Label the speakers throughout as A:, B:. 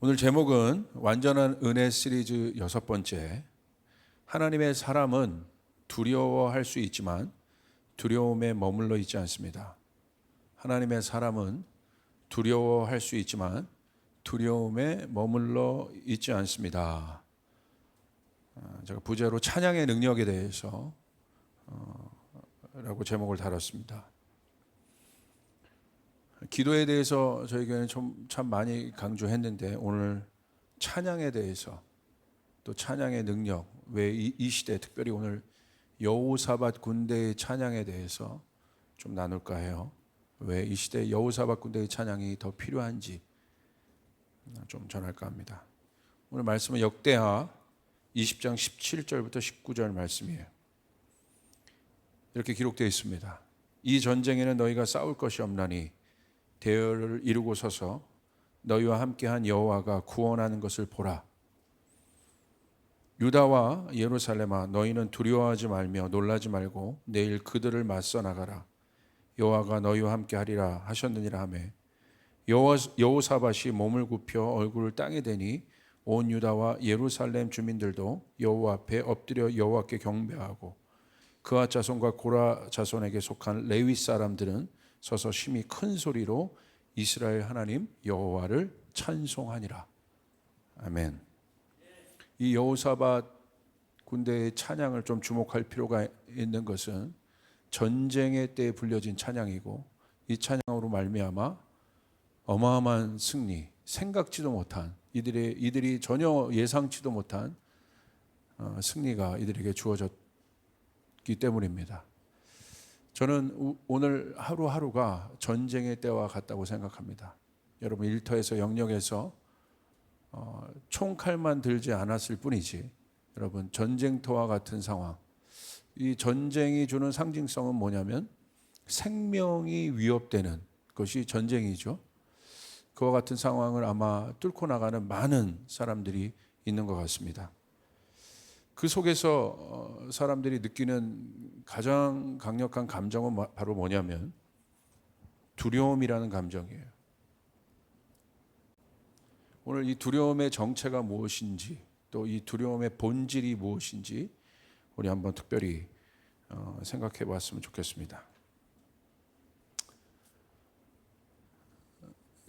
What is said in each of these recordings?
A: 오늘 제목은 완전한 은혜 시리즈 6번째. 하나님의 사람은 두려워할 수 있지만 두려움에 머물러 있지 않습니다. 하나님의 사람은 두려워할 수 있지만 두려움에 머물러 있지 않습니다. 제가 부제로 찬양의 능력에 대해서 라고 제목을 달았습니다. 기도에 대해서 저희 교회는 참 많이 강조했는데 오늘 찬양에 대해서 또 찬양의 능력, 왜 이 시대 특별히 오늘 여호사밧 군대의 찬양에 대해서 좀 나눌까 해요. 왜 이 시대 여호사밧 군대의 찬양이 더 필요한지 좀 전할까 합니다. 오늘 말씀은 역대하 20장 17절부터 19절 말씀이에요. 이렇게 기록되어 있습니다. 이 전쟁에는 너희가 싸울 것이 없나니 대열을 이루고 서서 너희와 함께한 여호와가 구원하는 것을 보라. 유다와 예루살렘아, 너희는 두려워하지 말며 놀라지 말고 내일 그들을 맞서 나가라. 여호와가 너희와 함께하리라 하셨느니라 하매 여호사밧이 몸을 굽혀 얼굴을 땅에 대니 온 유다와 예루살렘 주민들도 여호와 앞에 엎드려 여호와께 경배하고 그하 자손과 고라 자손에게 속한 레위 사람들은 서서 심히 큰 소리로 이스라엘 하나님 여호와를 찬송하니라. 아멘. 이 여호사밧 군대의 찬양을 좀 주목할 필요가 있는 것은 전쟁의 때에 불려진 찬양이고 이 찬양으로 말미암아 어마어마한 승리, 생각지도 못한 이들이 전혀 예상치도 못한 승리가 이들에게 주어졌기 때문입니다. 저는 오늘 하루하루가 전쟁의 때와 같다고 생각합니다. 여러분 일터에서 영역에서 총칼만 들지 않았을 뿐이지 여러분 전쟁터와 같은 상황, 이 전쟁이 주는 상징성은 뭐냐면 생명이 위협되는 것이 전쟁이죠. 그와 같은 상황을 아마 뚫고 나가는 많은 사람들이 있는 것 같습니다. 그 속에서 사람들이 느끼는 가장 강력한 감정은 바로 뭐냐면 두려움이라는 감정이에요. 오늘 이 두려움의 정체가 무엇인지 또 이 두려움의 본질이 무엇인지 우리 한번 특별히 생각해 봤으면 좋겠습니다.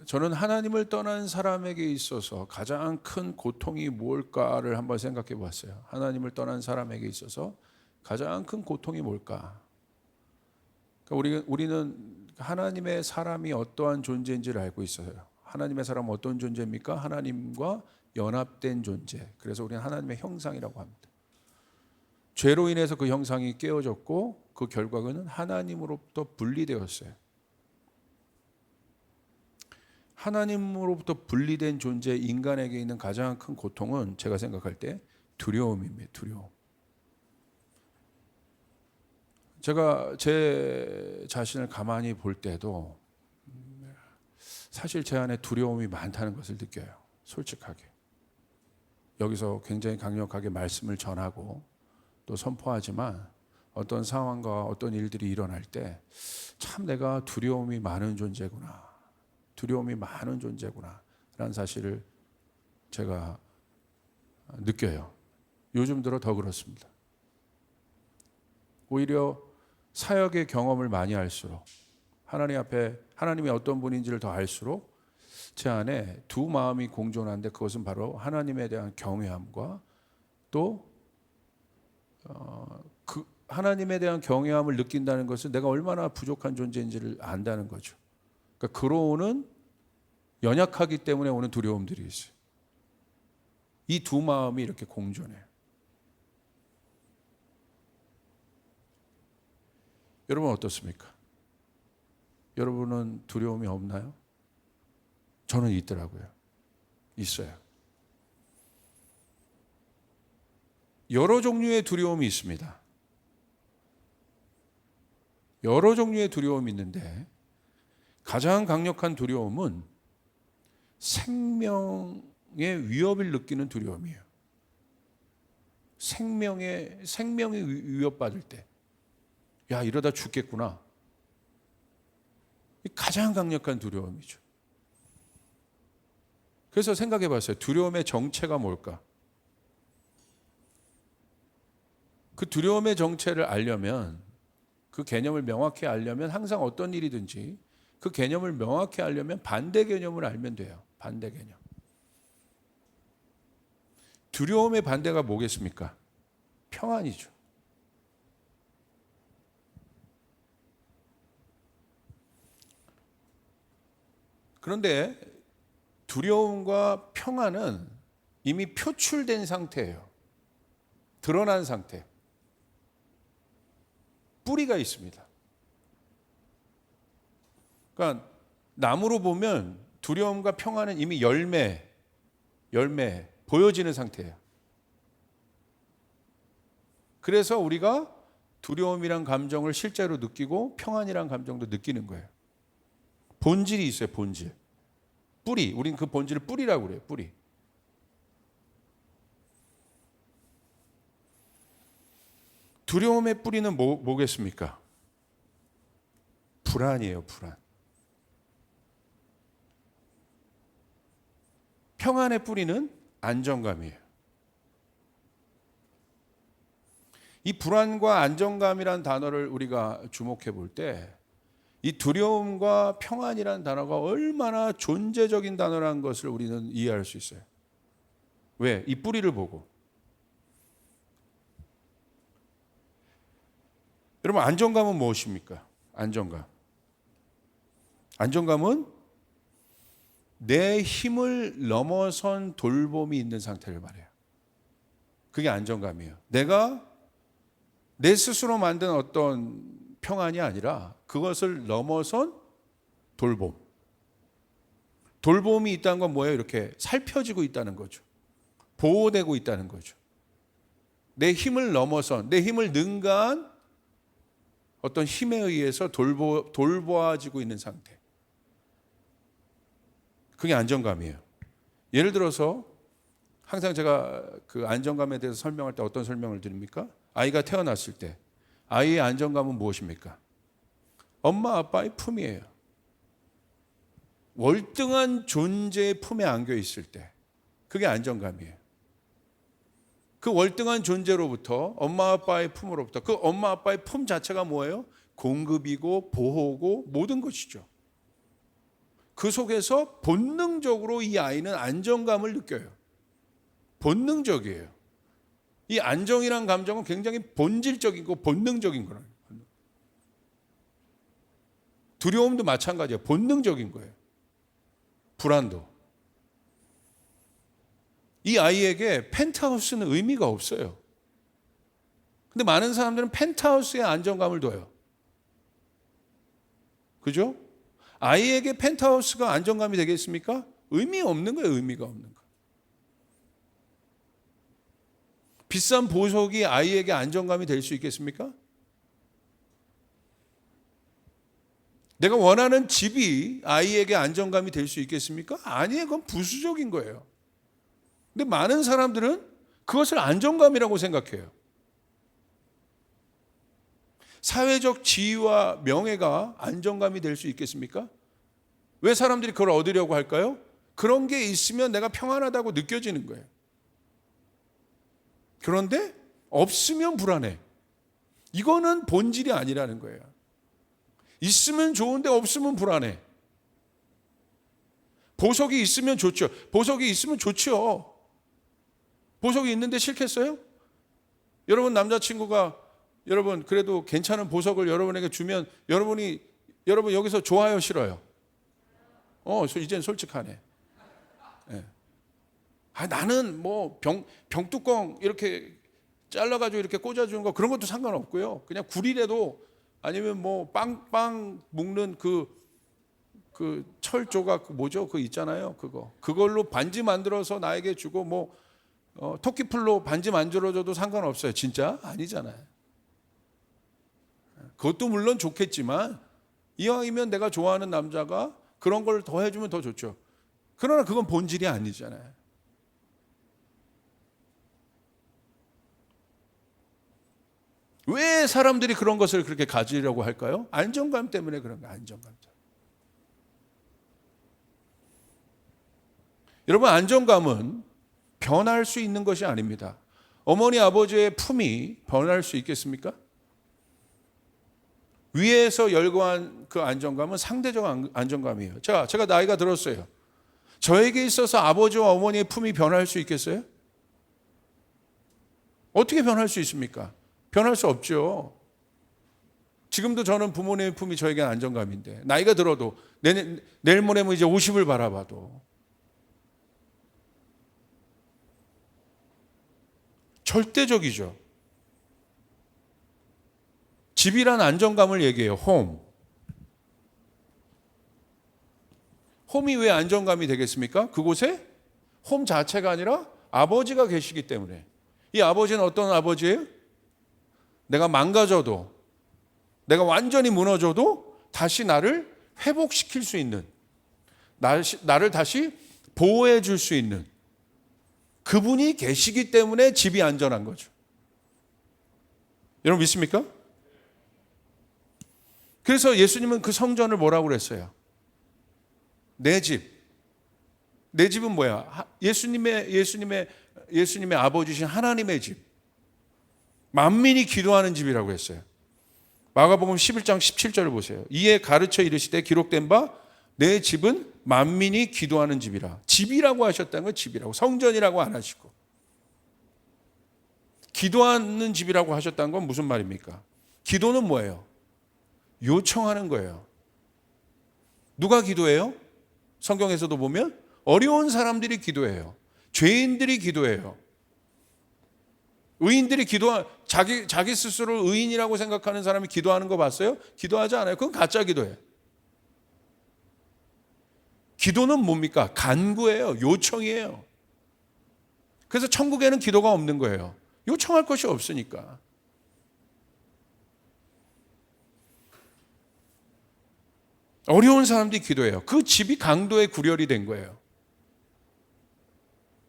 A: 저는 하나님을 떠난 사람에게 있어서 가장 큰 고통이 무엇일까를 한번 생각해 봤어요. 하나님을 떠난 사람에게 있어서 가장 큰 고통이 뭘까? 그러니까 우리는 하나님의 사람이 어떠한 존재인지를 알고 있어요. 하나님의 사람은 어떤 존재입니까? 하나님과 연합된 존재. 그래서 우리는 하나님의 형상이라고 합니다. 죄로 인해서 그 형상이 깨어졌고 그 결과는 하나님으로부터 분리되었어요. 하나님으로부터 분리된 존재 인간에게 있는 가장 큰 고통은 제가 생각할 때 두려움입니다. 두려움. 제가 제 자신을 가만히 볼 때도 사실 제 안에 두려움이 많다는 것을 느껴요. 솔직하게. 여기서 굉장히 강력하게 말씀을 전하고 또 선포하지만 어떤 상황과 어떤 일들이 일어날 때 참 내가 두려움이 많은 존재구나. 두려움이 많은 존재구나 라는 사실을 제가 느껴요. 요즘 들어 더 그렇습니다. 오히려 사역의 경험을 많이 할수록 하나님 앞에 하나님이 어떤 분인지를 더 알수록 제 안에 두 마음이 공존하는데 그것은 바로 하나님에 대한 경외함과 또 그 하나님에 대한 경외함을 느낀다는 것은 내가 얼마나 부족한 존재인지를 안다는 거죠. 그러니까 그로는 연약하기 때문에 오는 두려움들이 있어요. 이 두 마음이 이렇게 공존해요. 여러분 어떻습니까? 여러분은 두려움이 없나요? 저는 있더라고요. 있어요. 여러 종류의 두려움이 있습니다. 여러 종류의 두려움이 있는데 가장 강력한 두려움은 생명의 위협을 느끼는 두려움이에요. 생명이 위협받을 때, 야 이러다 죽겠구나. 가장 강력한 두려움이죠. 그래서 생각해 봤어요. 두려움의 정체가 뭘까? 그 두려움의 정체를 알려면, 그 개념을 명확히 알려면 항상 어떤 일이든지 그 개념을 명확히 알려면 반대 개념을 알면 돼요. 반대 개념. 두려움의 반대가 뭐겠습니까? 평안이죠. 그런데 두려움과 평안은 이미 표출된 상태예요. 드러난 상태. 뿌리가 있습니다. 그러니까 나무로 보면 두려움과 평안은 이미 열매 보여지는 상태예요. 그래서 우리가 두려움이란 감정을 실제로 느끼고 평안이란 감정도 느끼는 거예요. 본질이 있어요, 본질. 뿌리. 우린 그 본질을 뿌리라고 그래요, 뿌리. 두려움의 뿌리는 뭐겠습니까? 불안이에요, 불안. 평안의 뿌리는 안정감이에요. 이 불안과 안정감이란 단어를 우리가 주목해 볼 때, 이 두려움과 평안이란 단어가 얼마나 존재적인 단어라는 것을 우리는 이해할 수 있어요. 왜? 이 뿌리를 보고. 여러분, 안정감은 무엇입니까? 안정감. 안정감은 내 힘을 넘어선 돌봄이 있는 상태를 말해요. 그게 안정감이에요. 내가 내 스스로 만든 어떤 평안이 아니라 그것을 넘어선 돌봄. 돌봄이 있다는 건 뭐예요? 이렇게 살펴지고 있다는 거죠. 보호되고 있다는 거죠. 내 힘을 넘어선, 내 힘을 능가한 어떤 힘에 의해서 돌보아지고 있는 상태. 그게 안정감이에요. 예를 들어서 항상 제가 그 안정감에 대해서 설명할 때 어떤 설명을 드립니까? 아이가 태어났을 때 아이의 안정감은 무엇입니까? 엄마 아빠의 품이에요. 월등한 존재의 품에 안겨 있을 때 그게 안정감이에요. 그 월등한 존재로부터 엄마 아빠의 품으로부터 그 엄마 아빠의 품 자체가 뭐예요? 공급이고 보호고 모든 것이죠. 그 속에서 본능적으로 이 아이는 안정감을 느껴요. 본능적이에요. 이 안정이란 감정은 굉장히 본질적이고 본능적인 거예요. 두려움도 마찬가지예요. 본능적인 거예요. 불안도. 이 아이에게 펜트하우스는 의미가 없어요. 근데 많은 사람들은 펜트하우스에 안정감을 둬요. 그죠? 아이에게 펜트하우스가 안정감이 되겠습니까? 의미 없는 거예요. 의미가 없는 거. 비싼 보석이 아이에게 안정감이 될 수 있겠습니까? 내가 원하는 집이 아이에게 안정감이 될 수 있겠습니까? 아니에요. 그건 부수적인 거예요. 근데 많은 사람들은 그것을 안정감이라고 생각해요. 사회적 지위와 명예가 안정감이 될 수 있겠습니까? 왜 사람들이 그걸 얻으려고 할까요? 그런 게 있으면 내가 평안하다고 느껴지는 거예요. 그런데 없으면 불안해. 이거는 본질이 아니라는 거예요. 있으면 좋은데 없으면 불안해. 보석이 있으면 좋죠. 보석이 있으면 좋죠. 보석이 있는데 싫겠어요? 여러분 남자친구가 여러분 그래도 괜찮은 보석을 여러분에게 주면 여러분 여기서 좋아요 싫어요? 이제는 솔직하네. 네. 나는 뭐 병뚜껑 이렇게 잘라가지고 이렇게 꽂아주는 거 그런 것도 상관없고요. 그냥 굴이라도 아니면 뭐 빵 묶는 그 철 조각 뭐죠? 그거 있잖아요. 그걸로 반지 만들어서 나에게 주고 뭐 토끼풀로 반지 만들어줘도 상관없어요. 진짜 아니잖아요. 그것도 물론 좋겠지만 이왕이면 내가 좋아하는 남자가 그런 걸 더 해주면 더 좋죠. 그러나 그건 본질이 아니잖아요. 왜 사람들이 그런 것을 그렇게 가지려고 할까요? 안정감 때문에 그런 거예요. 안정감 때문에. 여러분, 안정감은 변할 수 있는 것이 아닙니다. 어머니 아버지의 품이 변할 수 있겠습니까? 위에서 열거한 그 안정감은 상대적 안정감이에요. 제가 나이가 들었어요. 저에게 있어서 아버지와 어머니의 품이 변할 수 있겠어요? 어떻게 변할 수 있습니까? 변할 수 없죠. 지금도 저는 부모님의 품이 저에게는 안정감인데, 나이가 들어도 내일 모레면 이제 50을 바라봐도 절대적이죠. 집이란 안정감을 얘기해요. 홈이 왜 안정감이 되겠습니까? 그곳에 홈 자체가 아니라 아버지가 계시기 때문에. 이 아버지는 어떤 아버지예요? 내가 망가져도, 내가 완전히 무너져도 다시 나를 회복시킬 수 있는, 나를 다시 보호해 줄 수 있는 그분이 계시기 때문에 집이 안전한 거죠. 여러분 믿습니까? 그래서 예수님은 그 성전을 뭐라고 그랬어요? 내 집. 내 집은 뭐야? 예수님의 아버지신 하나님의 집. 만민이 기도하는 집이라고 했어요. 마가복음 11장 17절을 보세요. 이에 가르쳐 이르시되 기록된 바 내 집은 만민이 기도하는 집이라. 집이라고 하셨다는 건 집이라고. 성전이라고 안 하시고. 기도하는 집이라고 하셨다는 건 무슨 말입니까? 기도는 뭐예요? 요청하는 거예요. 누가 기도해요? 성경에서도 보면 어려운 사람들이 기도해요. 죄인들이 기도해요. 의인들이 자기 스스로 의인이라고 생각하는 사람이 기도하는 거 봤어요? 기도하지 않아요. 그건 가짜 기도예요. 기도는 뭡니까? 간구예요. 요청이에요. 그래서 천국에는 기도가 없는 거예요. 요청할 것이 없으니까. 어려운 사람들이 기도해요. 그 집이 강도의 구렬이 된 거예요.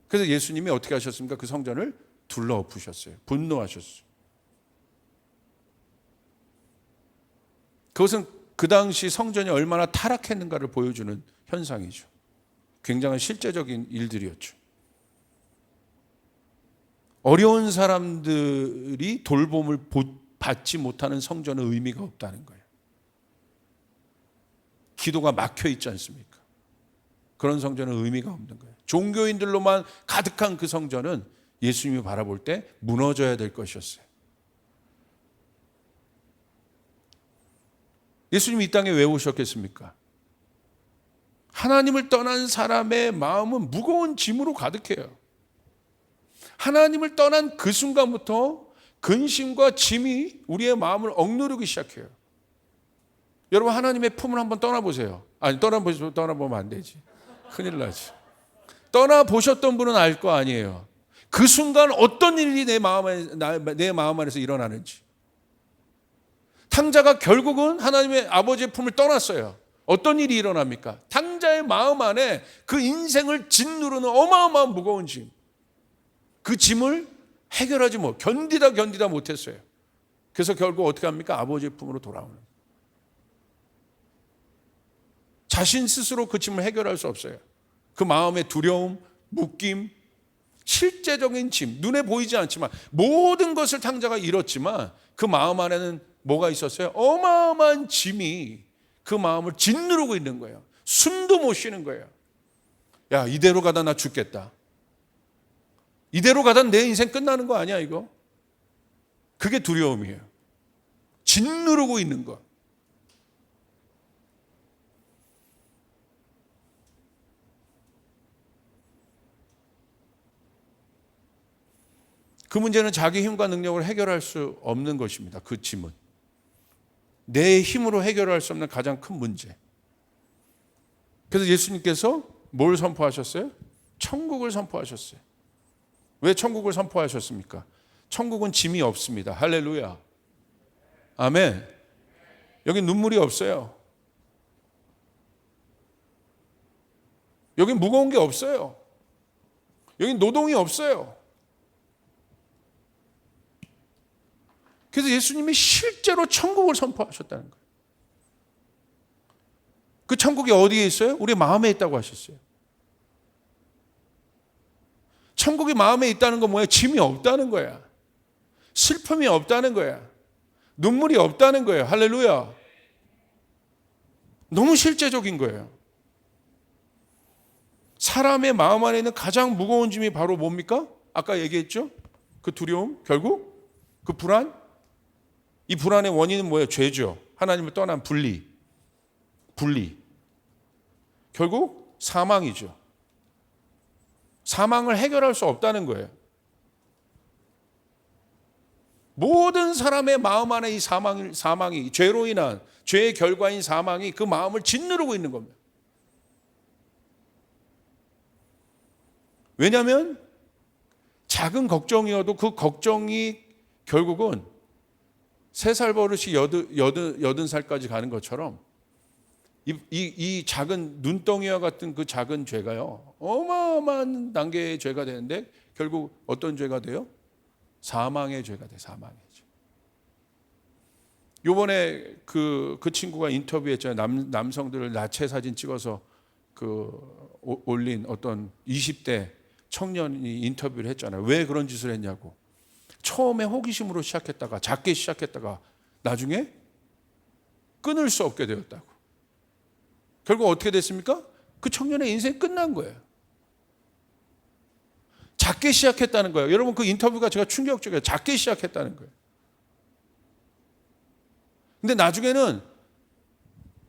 A: 그래서 예수님이 어떻게 하셨습니까? 그 성전을 둘러엎으셨어요. 분노하셨어요. 그것은 그 당시 성전이 얼마나 타락했는가를 보여주는 현상이죠. 굉장한 실제적인 일들이었죠. 어려운 사람들이 돌봄을 받지 못하는 성전은 의미가 없다는 거예요. 기도가 막혀 있지 않습니까? 그런 성전은 의미가 없는 거예요. 종교인들로만 가득한 그 성전은 예수님이 바라볼 때 무너져야 될 것이었어요. 예수님이 이 땅에 왜 오셨겠습니까? 하나님을 떠난 사람의 마음은 무거운 짐으로 가득해요. 하나님을 떠난 그 순간부터 근심과 짐이 우리의 마음을 억누르기 시작해요. 여러분 하나님의 품을 한번 떠나보세요. 아니 떠나보면 안 되지. 큰일 나지. 떠나보셨던 분은 알 거 아니에요. 그 순간 어떤 일이 내 마음 안에서 일어나는지. 탕자가 결국은 하나님의 아버지의 품을 떠났어요. 어떤 일이 일어납니까? 탕자의 마음 안에 그 인생을 짓누르는 어마어마한 무거운 짐. 그 짐을 해결하지 견디다 못했어요. 그래서 결국 어떻게 합니까? 아버지의 품으로 돌아오는. 자신 스스로 그 짐을 해결할 수 없어요. 그 마음의 두려움, 묶임, 실제적인 짐, 눈에 보이지 않지만 모든 것을 탕자가 잃었지만 그 마음 안에는 뭐가 있었어요? 어마어마한 짐이 그 마음을 짓누르고 있는 거예요. 숨도 못 쉬는 거예요. 야, 이대로 가다 나 죽겠다. 이대로 가다 내 인생 끝나는 거 아니야 이거? 그게 두려움이에요. 짓누르고 있는 것. 그 문제는 자기 힘과 능력을 해결할 수 없는 것입니다. 그 짐은. 내 힘으로 해결할 수 없는 가장 큰 문제. 그래서 예수님께서 뭘 선포하셨어요? 천국을 선포하셨어요. 왜 천국을 선포하셨습니까? 천국은 짐이 없습니다. 할렐루야. 아멘. 여기 눈물이 없어요. 여기 무거운 게 없어요. 여기 노동이 없어요. 그래서 예수님이 실제로 천국을 선포하셨다는 거예요. 그 천국이 어디에 있어요? 우리 마음에 있다고 하셨어요. 천국이 마음에 있다는 건 뭐예요? 짐이 없다는 거야. 슬픔이 없다는 거야. 눈물이 없다는 거예요. 할렐루야. 너무 실제적인 거예요. 사람의 마음 안에 있는 가장 무거운 짐이 바로 뭡니까? 아까 얘기했죠? 그 두려움, 결국 그 불안. 이 불안의 원인은 뭐예요? 죄죠. 하나님을 떠난 분리. 결국 사망이죠. 사망을 해결할 수 없다는 거예요. 모든 사람의 마음 안에 이 사망이 죄로 인한 죄의 결과인 사망이 그 마음을 짓누르고 있는 겁니다. 왜냐하면 작은 걱정이어도 그 걱정이 결국은 3살 버릇이 80살까지 가는 것처럼 이 작은 눈덩이와 같은 그 작은 죄가요, 어마어마한 단계의 죄가 되는데 결국 어떤 죄가 돼요? 사망의 죄가 돼. 사망의 죄. 요번에 그 친구가 인터뷰했잖아요. 남성들을 나체 사진 찍어서 올린 어떤 20대 청년이 인터뷰를 했잖아요. 왜 그런 짓을 했냐고. 처음에 호기심으로 시작했다가 작게 시작했다가 나중에 끊을 수 없게 되었다고. 결국 어떻게 됐습니까? 그 청년의 인생이 끝난 거예요. 작게 시작했다는 거예요. 여러분, 그 인터뷰가 제가 충격적이에요. 작게 시작했다는 거예요. 근데 나중에는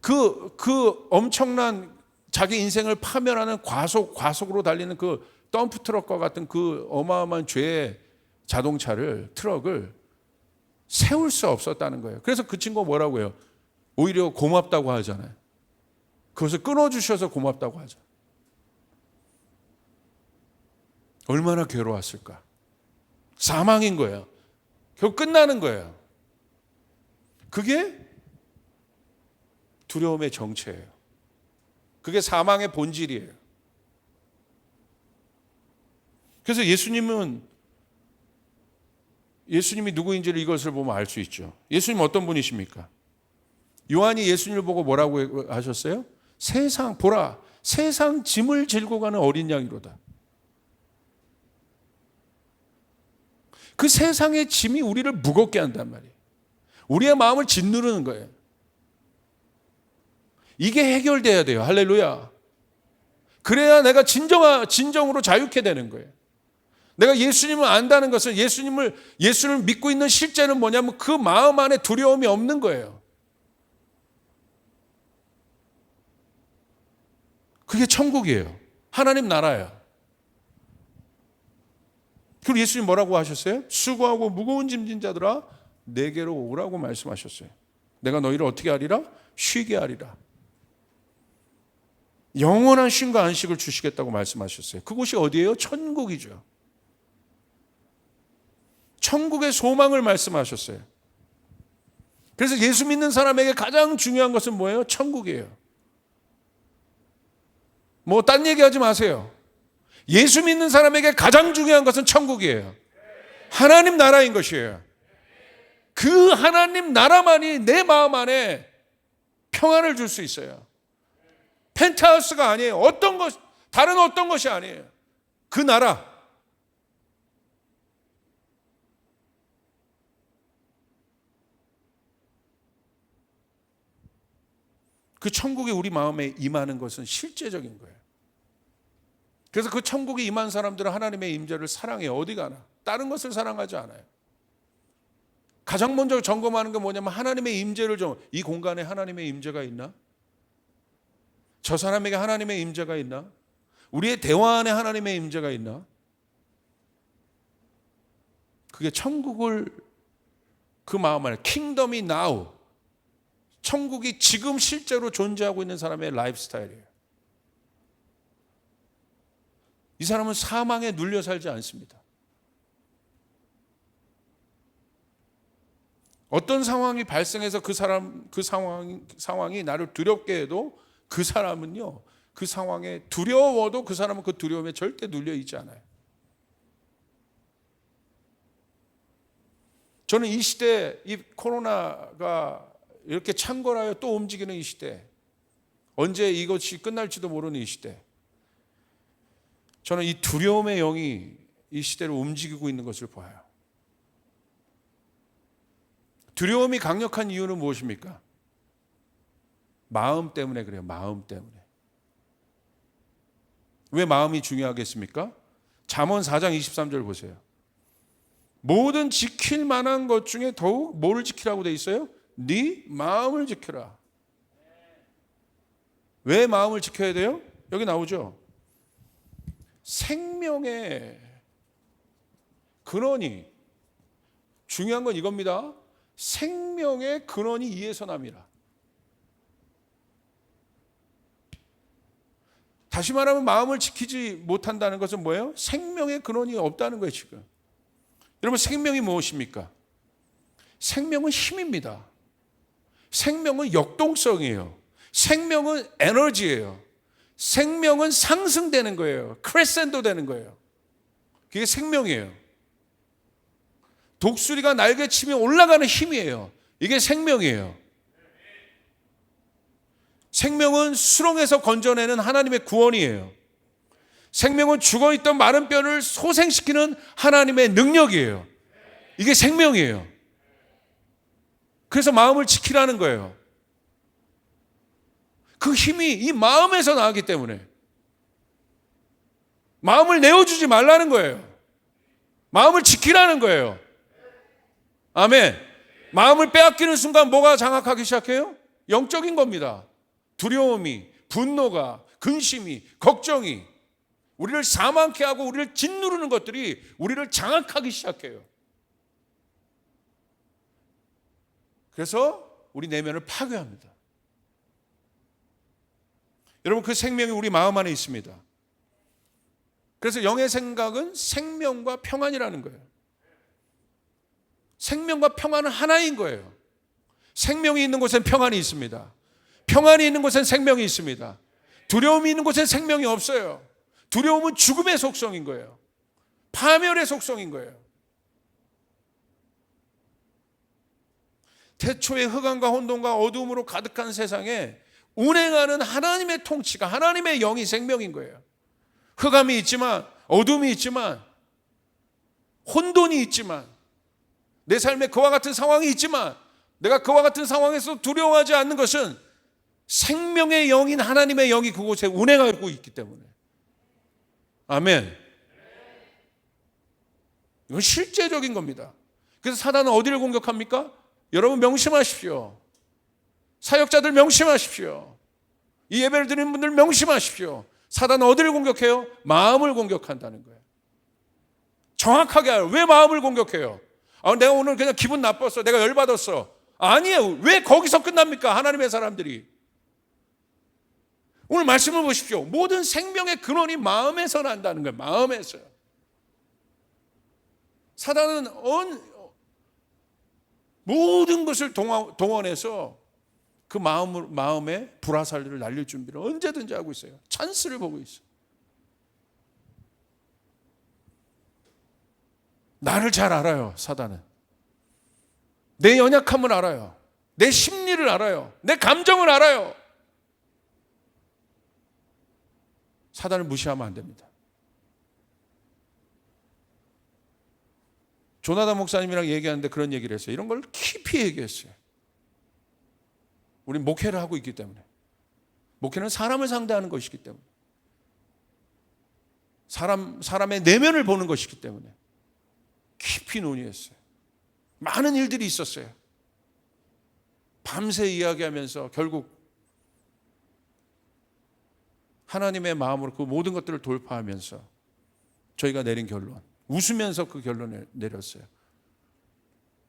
A: 그 엄청난 자기 인생을 파멸하는 과속으로 달리는 그 덤프 트럭과 같은 그 어마어마한 죄의 트럭을 세울 수 없었다는 거예요. 그래서 그 친구가 뭐라고 해요? 오히려 고맙다고 하잖아요. 그것을 끊어주셔서 고맙다고 하죠. 얼마나 괴로웠을까. 사망인 거예요. 결국 끝나는 거예요. 그게 두려움의 정체예요. 그게 사망의 본질이에요. 그래서 예수님이 누구인지를 이것을 보면 알 수 있죠. 예수님 어떤 분이십니까? 요한이 예수님을 보고 뭐라고 하셨어요? 보라, 세상 짐을 질고 가는 어린 양이로다. 그 세상의 짐이 우리를 무겁게 한단 말이에요. 우리의 마음을 짓누르는 거예요. 이게 해결돼야 돼요. 할렐루야. 그래야 내가 진정으로 자유케 되는 거예요. 내가 예수님을 안다는 것은 예수님을 믿고 있는 실제는 뭐냐면 그 마음 안에 두려움이 없는 거예요. 그게 천국이에요. 하나님 나라예요. 그리고 예수님 뭐라고 하셨어요? 수고하고 무거운 짐진 자들아 내게로 오라고 말씀하셨어요. 내가 너희를 어떻게 하리라? 쉬게 하리라. 영원한 쉼과 안식을 주시겠다고 말씀하셨어요. 그곳이 어디예요? 천국이죠. 천국의 소망을 말씀하셨어요. 그래서 예수 믿는 사람에게 가장 중요한 것은 뭐예요? 천국이에요. 뭐 딴 얘기하지 마세요. 예수 믿는 사람에게 가장 중요한 것은 천국이에요. 하나님 나라인 것이에요. 그 하나님 나라만이 내 마음 안에 평안을 줄 수 있어요. 펜트하우스가 아니에요. 다른 어떤 것이 아니에요. 그 나라. 그 천국이 우리 마음에 임하는 것은 실제적인 거예요. 그래서 그 천국에 임한 사람들은 하나님의 임재를 사랑해요. 어디 가나. 다른 것을 사랑하지 않아요. 가장 먼저 점검하는 건 뭐냐면 하나님의 임재를 이 공간에 하나님의 임재가 있나? 저 사람에게 하나님의 임재가 있나? 우리의 대화 안에 하나님의 임재가 있나? 그게 천국을 그 마음 안에 킹덤이 now, 천국이 지금 실제로 존재하고 있는 사람의 라이프 스타일이에요. 이 사람은 사망에 눌려 살지 않습니다. 어떤 상황이 발생해서 그 상황이 나를 두렵게 해도 그 사람은요, 그 상황에 두려워도 그 사람은 그 두려움에 절대 눌려 있지 않아요. 저는 이 시대, 이 코로나가 이렇게 창궐하여 또 움직이는 이 시대, 언제 이것이 끝날지도 모르는 이 시대, 저는 이 두려움의 영이 이 시대를 움직이고 있는 것을 보아요. 두려움이 강력한 이유는 무엇입니까? 마음 때문에 그래요. 마음 때문에. 왜 마음이 중요하겠습니까? 잠언 4장 23절 보세요. 모든 지킬 만한 것 중에 더욱 뭐를 지키라고 돼 있어요? 네 마음을 지켜라. 왜 마음을 지켜야 돼요? 여기 나오죠. 생명의 근원이, 중요한 건 이겁니다. 생명의 근원이 이에서 남이라. 다시 말하면 마음을 지키지 못한다는 것은 뭐예요? 생명의 근원이 없다는 거예요, 지금. 여러분, 생명이 무엇입니까? 생명은 힘입니다. 생명은 역동성이에요. 생명은 에너지예요. 생명은 상승되는 거예요. 크레센도 되는 거예요. 그게 생명이에요. 독수리가 날개 치며 올라가는 힘이에요. 이게 생명이에요. 생명은 수렁에서 건져내는 하나님의 구원이에요. 생명은 죽어있던 마른 뼈를 소생시키는 하나님의 능력이에요. 이게 생명이에요. 그래서 마음을 지키라는 거예요. 그 힘이 이 마음에서 나기 때문에 마음을 내어주지 말라는 거예요. 마음을 지키라는 거예요. 아멘. 마음을 빼앗기는 순간 뭐가 장악하기 시작해요? 영적인 겁니다. 두려움이, 분노가, 근심이, 걱정이 우리를 사망케 하고 우리를 짓누르는 것들이 우리를 장악하기 시작해요. 그래서 우리 내면을 파괴합니다. 여러분, 그 생명이 우리 마음 안에 있습니다. 그래서 영의 생각은 생명과 평안이라는 거예요. 생명과 평안은 하나인 거예요. 생명이 있는 곳엔 평안이 있습니다. 평안이 있는 곳엔 생명이 있습니다. 두려움이 있는 곳엔 생명이 없어요. 두려움은 죽음의 속성인 거예요. 파멸의 속성인 거예요. 태초에 흑암과 혼돈과 어두움으로 가득한 세상에 운행하는 하나님의 통치가, 하나님의 영이 생명인 거예요. 흑암이 있지만, 어둠이 있지만, 혼돈이 있지만, 내 삶에 그와 같은 상황이 있지만 내가 그와 같은 상황에서 두려워하지 않는 것은 생명의 영인 하나님의 영이 그곳에 운행하고 있기 때문에. 아멘. 이건 실제적인 겁니다. 그래서 사단은 어디를 공격합니까? 여러분 명심하십시오. 사역자들 명심하십시오. 이 예배를 드리는 분들 명심하십시오. 사단은 어디를 공격해요? 마음을 공격한다는 거예요. 정확하게 알아요. 왜 마음을 공격해요? 내가 오늘 그냥 기분 나빴어. 내가 열받았어. 아니에요. 왜 거기서 끝납니까? 하나님의 사람들이. 오늘 말씀을 보십시오. 모든 생명의 근원이 마음에서 난다는 거예요. 마음에서요. 사단은 모든 것을 동원해서 그 마음에 불화살들을 날릴 준비를 언제든지 하고 있어요. 찬스를 보고 있어요. 나를 잘 알아요, 사단은. 내 연약함을 알아요. 내 심리를 알아요. 내 감정을 알아요. 사단을 무시하면 안 됩니다. 조나단 목사님이랑 얘기하는데 그런 얘기를 했어요. 이런 걸 깊이 얘기했어요. 우린 목회를 하고 있기 때문에. 목회는 사람을 상대하는 것이기 때문에. 사람의 내면을 보는 것이기 때문에. 깊이 논의했어요. 많은 일들이 있었어요. 밤새 이야기하면서 결국 하나님의 마음으로 그 모든 것들을 돌파하면서 저희가 내린 결론, 웃으면서 그 결론을 내렸어요.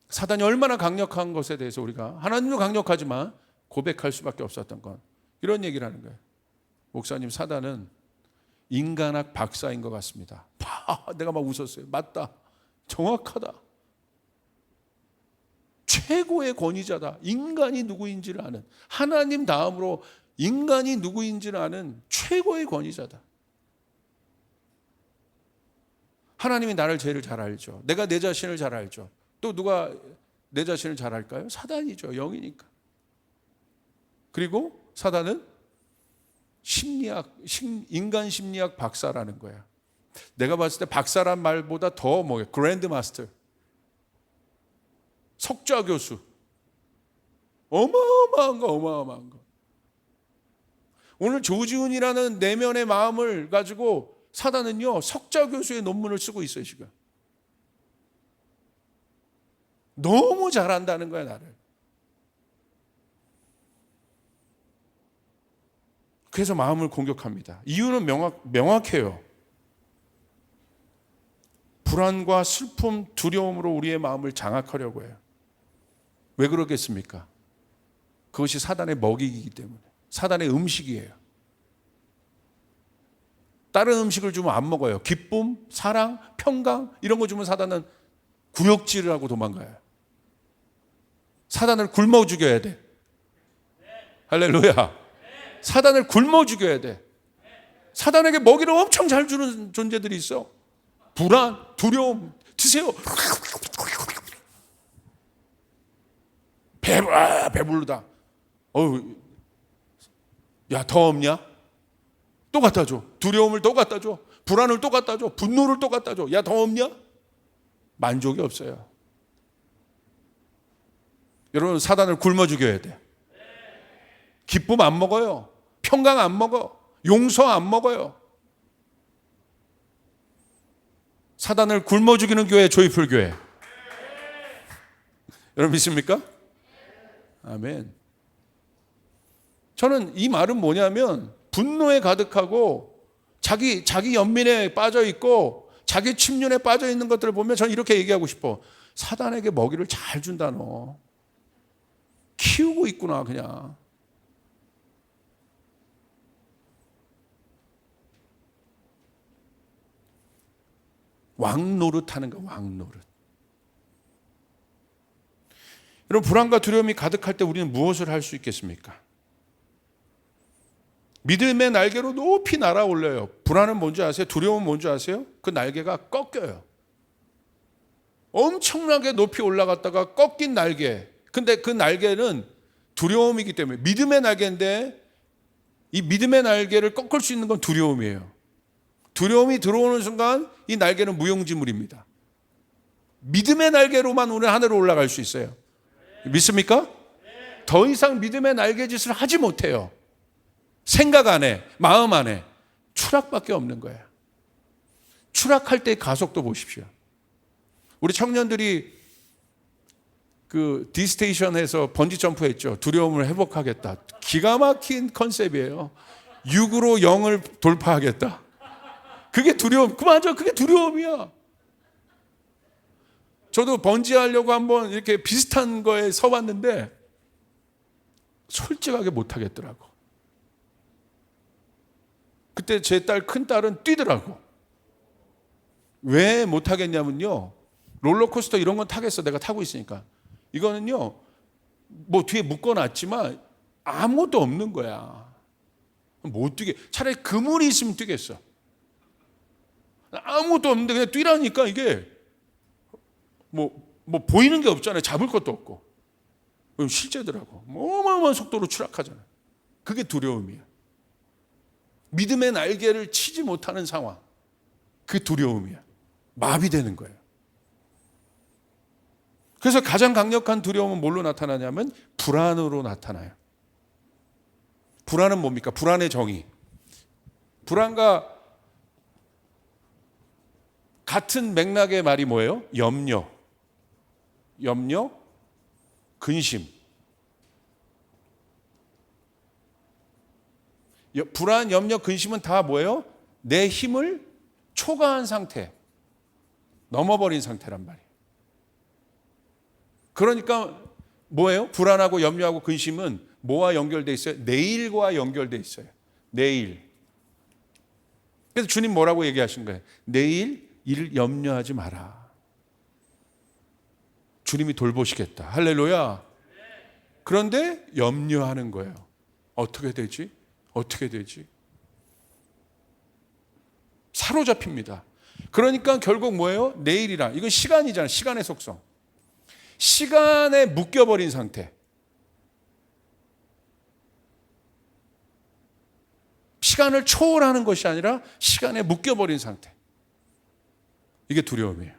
A: 사단이 얼마나 강력한 것에 대해서 우리가, 하나님도 강력하지만 고백할 수밖에 없었던 건 이런 얘기를 하는 거예요. 목사님, 사단은 인간학 박사인 것 같습니다. 내가 막 웃었어요. 맞다. 정확하다. 최고의 권위자다. 인간이 누구인지를 아는, 하나님 다음으로 인간이 누구인지를 아는 최고의 권위자다. 하나님이 나를 제일 잘 알죠. 내가 내 자신을 잘 알죠. 또 누가 내 자신을 잘 알까요? 사단이죠. 영이니까. 그리고 사단은 인간 심리학 박사라는 거야. 내가 봤을 때 박사란 말보다 더 뭐예요? 그랜드 마스터. 석좌 교수. 어마어마한 거. 오늘 조지훈이라는 내면의 마음을 가지고 사단은요, 석좌 교수의 논문을 쓰고 있어요, 지금. 너무 잘한다는 거야, 나를. 그래서 마음을 공격합니다. 이유는 명확해요. 불안과 슬픔, 두려움으로 우리의 마음을 장악하려고 해요. 왜 그러겠습니까? 그것이 사단의 먹이이기 때문에. 사단의 음식이에요. 다른 음식을 주면 안 먹어요. 기쁨, 사랑, 평강 이런 거 주면 사단은 구역질을 하고 도망가요. 사단을 굶어 죽여야 돼. 할렐루야. 사단을 굶어 죽여야 돼. 사단에게 먹이를 엄청 잘 주는 존재들이 있어. 불안, 두려움, 드세요. 배부르다. 야, 더 없냐? 또 갖다 줘. 두려움을 또 갖다 줘. 불안을 또 갖다 줘. 분노를 또 갖다 줘. 야, 더 없냐? 만족이 없어요. 여러분, 사단을 굶어 죽여야 돼. 기쁨 안 먹어요. 평강 안 먹어. 용서 안 먹어요. 사단을 굶어 죽이는 교회, 조이풀 교회. 여러분 믿습니까? 아멘. 저는 이 말은 뭐냐면 분노에 가득하고 자기 연민에 빠져 있고 자기 침륜에 빠져 있는 것들을 보면 저는 이렇게 얘기하고 싶어. 사단에게 먹이를 잘 준다 너. 키우고 있구나 그냥. 왕노릇 하는 거, 왕노릇. 여러분, 불안과 두려움이 가득할 때 우리는 무엇을 할 수 있겠습니까? 믿음의 날개로 높이 날아올려요. 불안은 뭔지 아세요? 두려움은 뭔지 아세요? 그 날개가 꺾여요. 엄청나게 높이 올라갔다가 꺾인 날개. 근데 그 날개는 두려움이기 때문에 믿음의 날개인데 이 믿음의 날개를 꺾을 수 있는 건 두려움이에요. 두려움이 들어오는 순간 이 날개는 무용지물입니다. 믿음의 날개로만 오늘 하늘로 올라갈 수 있어요. 믿습니까? 더 이상 믿음의 날개짓을 하지 못해요. 생각 안에, 마음 안에 추락밖에 없는 거예요. 추락할 때의 가속도 보십시오. 우리 청년들이 그 디스테이션에서 번지 점프했죠. 두려움을 회복하겠다. 기가 막힌 컨셉이에요. 6으로 0을 돌파하겠다. 그게 두려움. 맞아, 그게 두려움이야. 저도 번지 하려고 한번 이렇게 비슷한 거에 서봤는데 솔직하게 못 하겠더라고. 그때 제 큰 딸은 뛰더라고. 왜 못 하겠냐면요. 롤러코스터 이런 건 타겠어. 내가 타고 있으니까. 이거는요. 뭐 뒤에 묶어놨지만 아무것도 없는 거야. 못 뛰게. 차라리 그물이 있으면 뛰겠어. 아무것도 없는데 그냥 뛰라니까 이게 뭐 보이는 게 없잖아요. 잡을 것도 없고. 그럼 실제더라고. 어마어마한 속도로 추락하잖아요. 그게 두려움이야. 믿음의 날개를 치지 못하는 상황. 그 두려움이야. 마비되는 거예요. 그래서 가장 강력한 두려움은 뭘로 나타나냐면 불안으로 나타나요. 불안은 뭡니까? 불안의 정의. 불안과 같은 맥락의 말이 뭐예요? 염려, 근심. 불안, 염려, 근심은 다 뭐예요? 내 힘을 초과한 상태, 넘어버린 상태란 말이에요. 그러니까 뭐예요? 불안하고 염려하고 근심은 뭐와 연결돼 있어요? 내일과 연결돼 있어요. 내일. 그래서 주님 뭐라고 얘기하신 거예요? 내일 일 염려하지 마라. 주님이 돌보시겠다. 할렐루야. 그런데 염려하는 거예요. 어떻게 되지? 어떻게 되지? 사로잡힙니다. 그러니까 결국 뭐예요? 내일이란 이건 시간이잖아요. 시간의 속성. 시간에 묶여버린 상태. 시간을 초월하는 것이 아니라 시간에 묶여버린 상태. 이게 두려움이에요.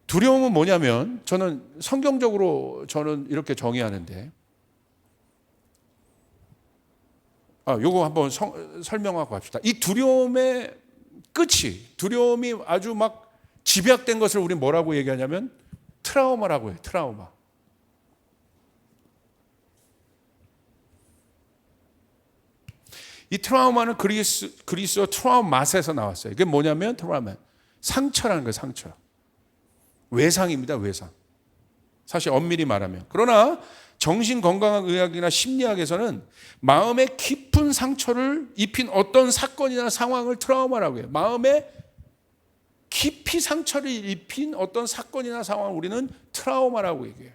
A: 두려움은 뭐냐면 저는 성경적으로 이렇게 정의하는데, 요거 한번 설명하고 갑시다. 이 두려움의 끝이, 두려움이 아주 막 집약된 것을 우리 뭐라고 얘기하냐면 트라우마라고 해요. 트라우마. 이 트라우마는 그리스어 트라우마스에서 나왔어요. 이게 뭐냐면 트라우마, 상처라는 거예요. 상처. 외상입니다. 외상. 사실 엄밀히 말하면. 그러나 정신건강의학이나 심리학에서는 마음에 깊은 상처를 입힌 어떤 사건이나 상황을 트라우마라고 해요. 마음에 깊이 상처를 입힌 어떤 사건이나 상황을 우리는 트라우마라고 얘기해요.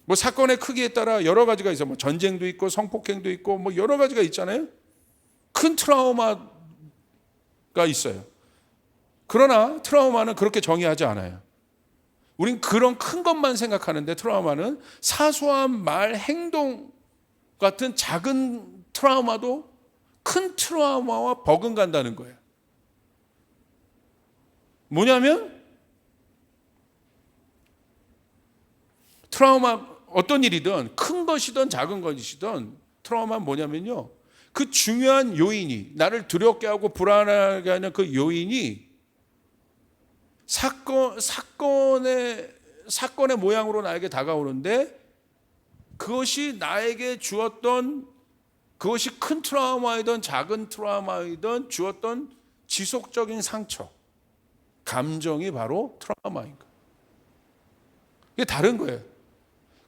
A: 뭐 사건의 크기에 따라 여러 가지가 있어요. 뭐 전쟁도 있고 성폭행도 있고 뭐 여러 가지가 있잖아요. 큰 트라우마가 있어요. 그러나 트라우마는 그렇게 정의하지 않아요. 우린 그런 큰 것만 생각하는데 트라우마는 사소한 말, 행동 같은 작은 트라우마도 큰 트라우마와 버금간다는 거예요. 뭐냐면 트라우마 어떤 일이든 큰 것이든 작은 것이든 트라우마는 뭐냐면요. 그 중요한 요인이 나를 두렵게 하고 불안하게 하는 그 요인이 사건의 모양으로 나에게 다가오는데 그것이 나에게 주었던 그것이 큰 트라우마이든 작은 트라우마이든 주었던 지속적인 상처, 감정이 바로 트라우마인 거예요. 이게 다른 거예요.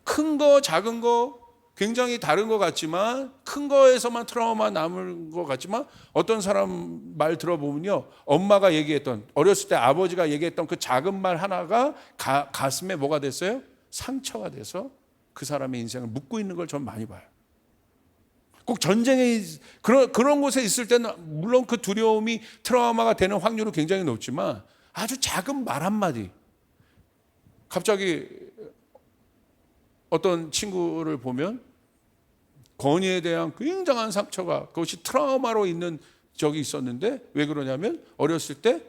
A: 큰 거, 작은 거 굉장히 다른 것 같지만 큰 거에서만 트라우마 남을 것 같지만 어떤 사람 말 들어보면요. 엄마가 얘기했던 어렸을 때 아버지가 얘기했던 그 작은 말 하나가 가슴에 뭐가 됐어요? 상처가 돼서 그 사람의 인생을 묶고 있는 걸 전 많이 봐요. 꼭 전쟁에 그런 곳에 있을 때는 물론 그 두려움이 트라우마가 되는 확률은 굉장히 높지만 아주 작은 말 한마디 갑자기 어떤 친구를 보면 권위에 대한 굉장한 상처가 그것이 트라우마로 있는 적이 있었는데 왜 그러냐면 어렸을 때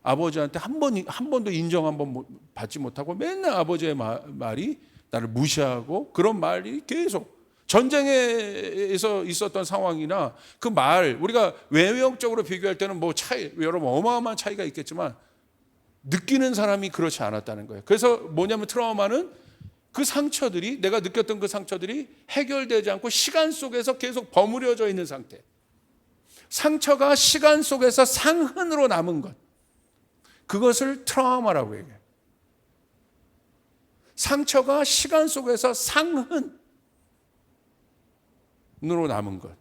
A: 아버지한테 한 번도 인정 한 번 받지 못하고 맨날 아버지의 말이 나를 무시하고 그런 말이 계속 전쟁에서 있었던 상황이나 그 말 우리가 외형적으로 비교할 때는 뭐 차이 여러분 어마어마한 차이가 있겠지만 느끼는 사람이 그렇지 않았다는 거예요. 그래서 뭐냐면 트라우마는 그 상처들이 내가 느꼈던 그 상처들이 해결되지 않고 시간 속에서 계속 버무려져 있는 상태. 상처가 시간 속에서 상흔으로 남은 것. 그것을 트라우마라고 얘기해요. 상처가 시간 속에서 상흔으로 남은 것.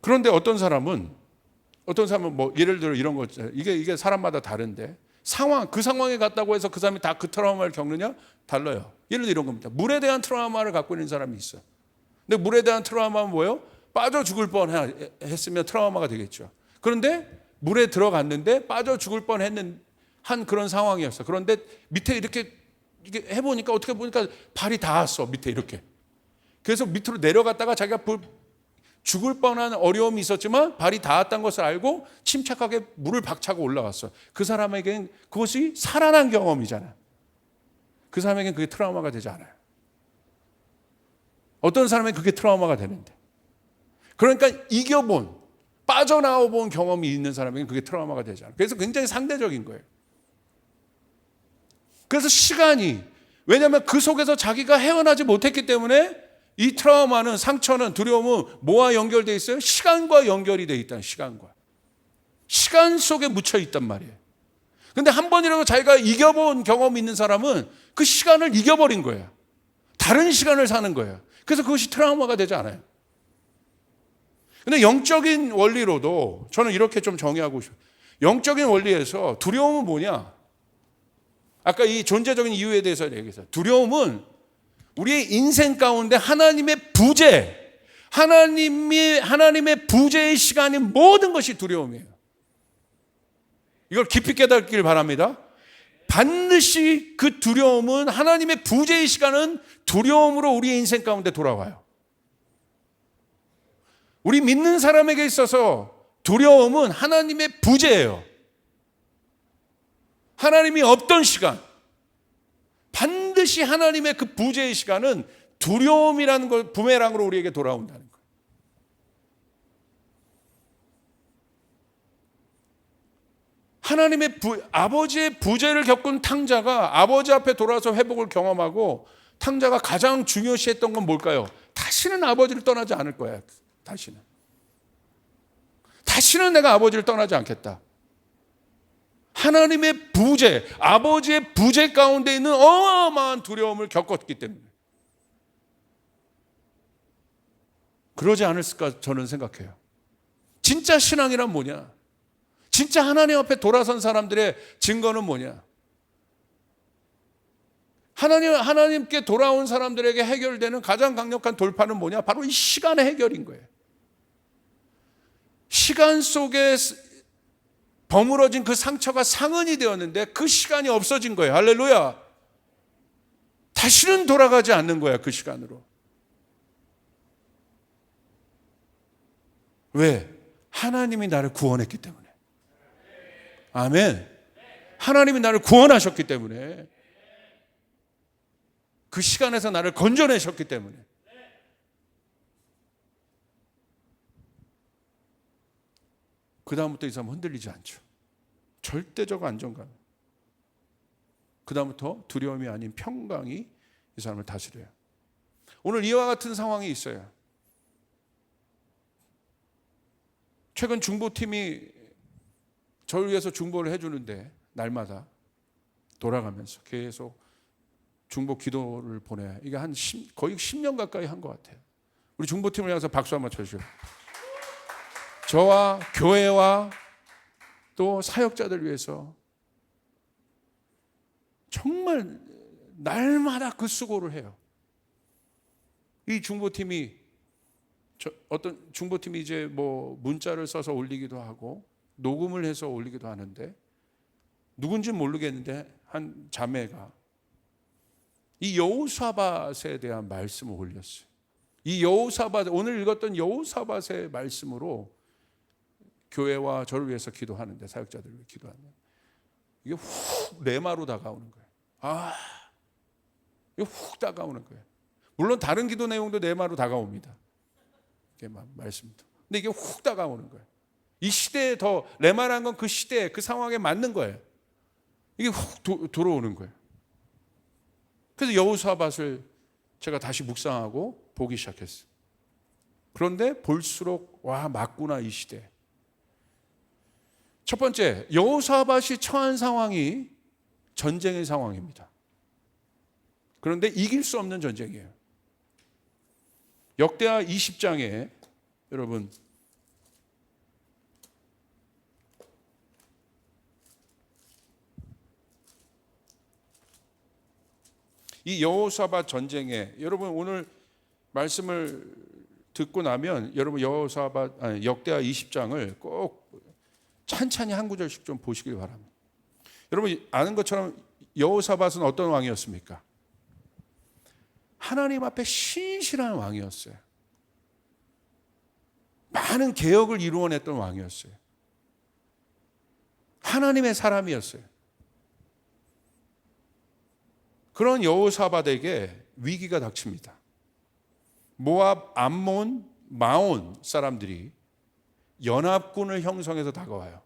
A: 그런데 어떤 사람은 뭐 예를 들어 이런 거 이게 사람마다 다른데 그 상황에 갔다고 해서 그 사람이 다 그 트라우마를 겪느냐? 달라요. 예를 들어 이런 겁니다. 물에 대한 트라우마를 갖고 있는 사람이 있어. 근데 물에 대한 트라우마는 뭐예요? 빠져 죽을 뻔했으면 트라우마가 되겠죠. 그런데 물에 들어갔는데 빠져 죽을 한 그런 상황이었어. 그런데 밑에 이렇게 해보니까 어떻게 보니까 발이 닿았어. 밑에 이렇게. 그래서 밑으로 내려갔다가 자기가 죽을 뻔한 어려움이 있었지만 발이 닿았다는 것을 알고 침착하게 물을 박차고 올라갔어. 그 사람에게는 그것이 살아난 경험이잖아. 그 사람에게는 그게 트라우마가 되지 않아요. 어떤 사람에게는 그게 트라우마가 되는데. 그러니까 빠져나와 본 경험이 있는 사람에게는 그게 트라우마가 되지 않아요. 그래서 굉장히 상대적인 거예요. 그래서 왜냐하면 그 속에서 자기가 헤어나지 못했기 때문에 이 트라우마는 상처는 두려움은 뭐와 연결되어 있어요? 시간과 연결이 되어 있다는 시간과. 시간 속에 묻혀 있단 말이에요. 근데 한 번이라도 자기가 이겨본 경험이 있는 사람은 그 시간을 이겨버린 거예요. 다른 시간을 사는 거예요. 그래서 그것이 트라우마가 되지 않아요. 근데 영적인 원리로도 저는 이렇게 좀 정의하고 싶어요. 영적인 원리에서 두려움은 뭐냐? 아까 이 존재적인 이유에 대해서 얘기했어요. 두려움은 우리의 인생 가운데 하나님의 부재의 시간인 모든 것이 두려움이에요. 이걸 깊이 깨닫길 바랍니다. 반드시 그 두려움은, 하나님의 부재의 시간은 두려움으로 우리의 인생 가운데 돌아와요. 우리 믿는 사람에게 있어서 두려움은 하나님의 부재예요. 하나님이 없던 시간, 반드시 하나님의 그 부재의 시간은 두려움이라는 걸 부메랑으로 우리에게 돌아온다는 거예요. 하나님의 아버지의 부재를 겪은 탕자가 아버지 앞에 돌아서 회복을 경험하고, 탕자가 가장 중요시했던 건 뭘까요? 다시는 아버지를 떠나지 않을 거야. 다시는 내가 아버지를 떠나지 않겠다. 하나님의 부재, 아버지의 부재 가운데 있는 어마어마한 두려움을 겪었기 때문에. 그러지 않을까 저는 생각해요. 진짜 신앙이란 뭐냐? 진짜 하나님 앞에 돌아선 사람들의 증거는 뭐냐? 하나님께 돌아온 사람들에게 해결되는 가장 강력한 돌파는 뭐냐? 바로 이 시간의 해결인 거예요. 시간 속에 버무러진 그 상처가 상흔이 되었는데 그 시간이 없어진 거예요. 할렐루야. 다시는 돌아가지 않는 거야, 그 시간으로. 왜? 하나님이 나를 구원했기 때문에. 아멘. 하나님이 나를 구원하셨기 때문에, 그 시간에서 나를 건져내셨기 때문에. 그 다음부터 이 사람은 흔들리지 않죠. 절대적 안정감. 그 다음부터 두려움이 아닌 평강이 이 사람을 다스려요. 오늘 이와 같은 상황이 있어요. 최근 중보팀이 저를 위해서 중보를 해주는데, 날마다 돌아가면서 계속 중보 기도를 보내요. 이게 거의 10년 가까이 한 것 같아요. 우리 중보팀을 향해서 박수 한번 쳐주세요. 저와 교회와 또 사역자들 위해서 정말 날마다 그 수고를 해요. 이 중보팀이, 어떤 중보팀이 이제 뭐 문자를 써서 올리기도 하고 녹음을 해서 올리기도 하는데, 누군지는 모르겠는데 한 자매가 이 여호사밧에 대한 말씀을 올렸어요. 이 여호사밧, 오늘 읽었던 여호사밧의 말씀으로 교회와 저를 위해서 기도하는데, 사역자들을 위해 기도하는데, 이게 훅 레마로 다가오는 거예요. 이게 훅 다가오는 거예요. 물론 다른 기도 내용도 레마로 다가옵니다. 이게 말씀도. 근데 이게 훅 다가오는 거예요. 이 시대에 더 레마란 건 그 시대에, 그 상황에 맞는 거예요. 이게 훅 들어오는 거예요. 그래서 여호사밧을 제가 다시 묵상하고 보기 시작했어요. 그런데 볼수록 맞구나, 이 시대. 첫 번째, 여호사밧이 처한 상황이 전쟁의 상황입니다. 그런데 이길 수 없는 전쟁이에요. 역대하 20장에 여러분, 이 여호사밧 전쟁에, 여러분 오늘 말씀을 듣고 나면 여러분 역대하 20장을 꼭 찬찬히 한 구절씩 좀 보시길 바랍니다. 여러분 아는 것처럼 여호사밧은 어떤 왕이었습니까? 하나님 앞에 신실한 왕이었어요. 많은 개혁을 이루어냈던 왕이었어요. 하나님의 사람이었어요. 그런 여호사밧에게 위기가 닥칩니다. 모압, 암몬, 마온 사람들이 연합군을 형성해서 다가와요.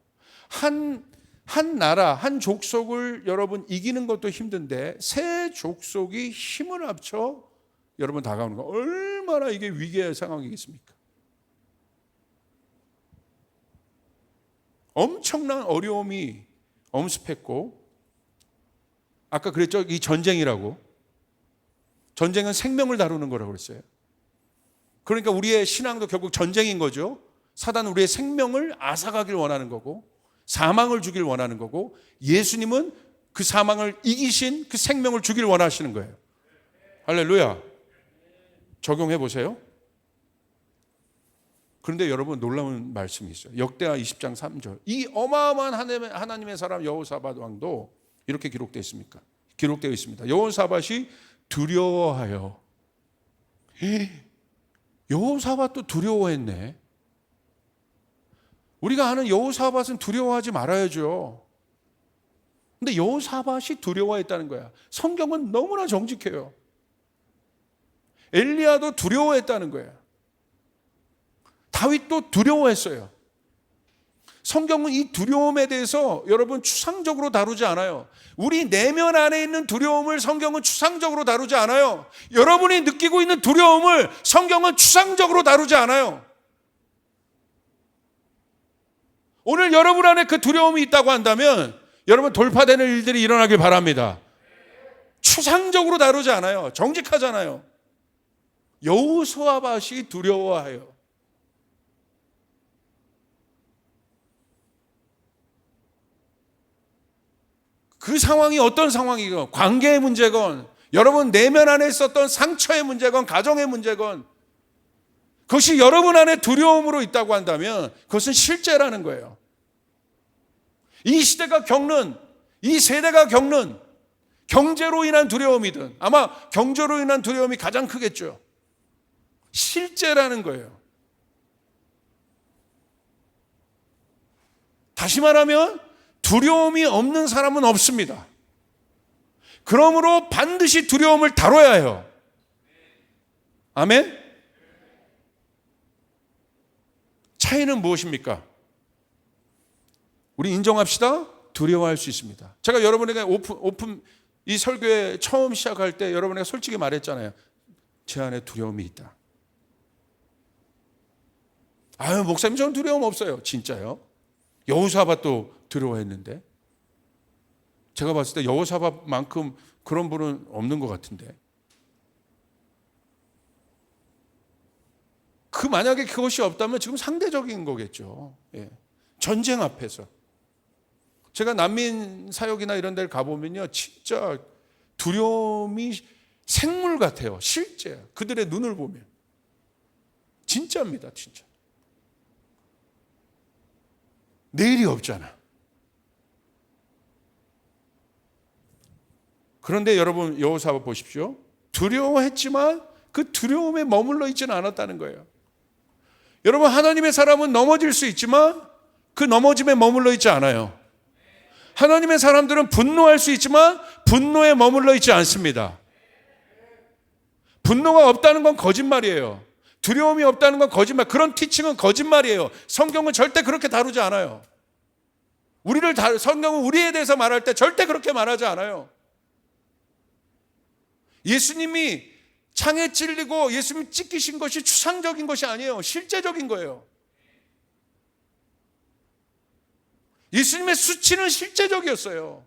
A: 한 나라, 한 족속을 여러분 이기는 것도 힘든데 세 족속이 힘을 합쳐 여러분 다가오는 거, 얼마나 이게 위기의 상황이겠습니까? 엄청난 어려움이 엄습했고, 아까 그랬죠? 이 전쟁이라고. 전쟁은 생명을 다루는 거라고 그랬어요. 그러니까 우리의 신앙도 결국 전쟁인 거죠. 사단은 우리의 생명을 앗아가길 원하는 거고, 사망을 주길 원하는 거고, 예수님은 그 사망을 이기신 그 생명을 주길 원하시는 거예요. 할렐루야. 적용해 보세요. 그런데 여러분 놀라운 말씀이 있어요. 역대하 20장 3절. 이 어마어마한 하나님의 사람 여호사밧 왕도 이렇게 기록되어 있습니까? 기록되어 있습니다. 여호사밧이 두려워하여. 여호사밧도 두려워했네. 우리가 아는 여호사밧은 두려워하지 말아야죠. 근데 여호사밧이 두려워했다는 거야. 성경은 너무나 정직해요. 엘리야도 두려워했다는 거야. 다윗도 두려워했어요. 성경은 이 두려움에 대해서 여러분 추상적으로 다루지 않아요. 우리 내면 안에 있는 두려움을 성경은 추상적으로 다루지 않아요. 여러분이 느끼고 있는 두려움을 성경은 추상적으로 다루지 않아요. 오늘 여러분 안에 그 두려움이 있다고 한다면 여러분 돌파되는 일들이 일어나길 바랍니다. 추상적으로 다루지 않아요. 정직하잖아요. 여호사밧이 두려워하여. 그 상황이 어떤 상황이건, 관계의 문제건, 여러분 내면 안에 있었던 상처의 문제건, 가정의 문제건, 그것이 여러분 안에 두려움으로 있다고 한다면 그것은 실제라는 거예요. 이 시대가 겪는, 이 세대가 겪는 경제로 인한 두려움이든, 아마 경제로 인한 두려움이 가장 크겠죠. 실제라는 거예요. 다시 말하면 두려움이 없는 사람은 없습니다. 그러므로 반드시 두려움을 다뤄야 해요. 아멘? 차이는 무엇입니까? 우리 인정합시다. 두려워할 수 있습니다. 제가 여러분에게 이 설교에 처음 시작할 때 여러분에게 솔직히 말했잖아요. 제 안에 두려움이 있다. 아유, 목사님 저는 두려움 없어요. 진짜요? 여호사밧도 두려워했는데 제가 봤을 때 여호사밧만큼 그런 분은 없는 것 같은데 만약에 그것이 없다면 지금 상대적인 거겠죠. 예. 전쟁 앞에서 제가 난민 사역이나 이런 데를 가보면요 진짜 두려움이 생물 같아요. 실제 그들의 눈을 보면 진짜입니다. 진짜 내일이 없잖아. 그런데 여러분 여호사밧 보십시오. 두려워했지만 그 두려움에 머물러 있지는 않았다는 거예요. 여러분 하나님의 사람은 넘어질 수 있지만 그 넘어짐에 머물러 있지 않아요. 하나님의 사람들은 분노할 수 있지만 분노에 머물러 있지 않습니다. 분노가 없다는 건 거짓말이에요. 두려움이 없다는 건 거짓말. 그런 티칭은 거짓말이에요. 성경은 절대 그렇게 다루지 않아요. 성경은 우리에 대해서 말할 때 절대 그렇게 말하지 않아요. 예수님이 창에 찔리고 예수님이 찢기신 것이 추상적인 것이 아니에요. 실제적인 거예요. 예수님의 수치는 실제적이었어요.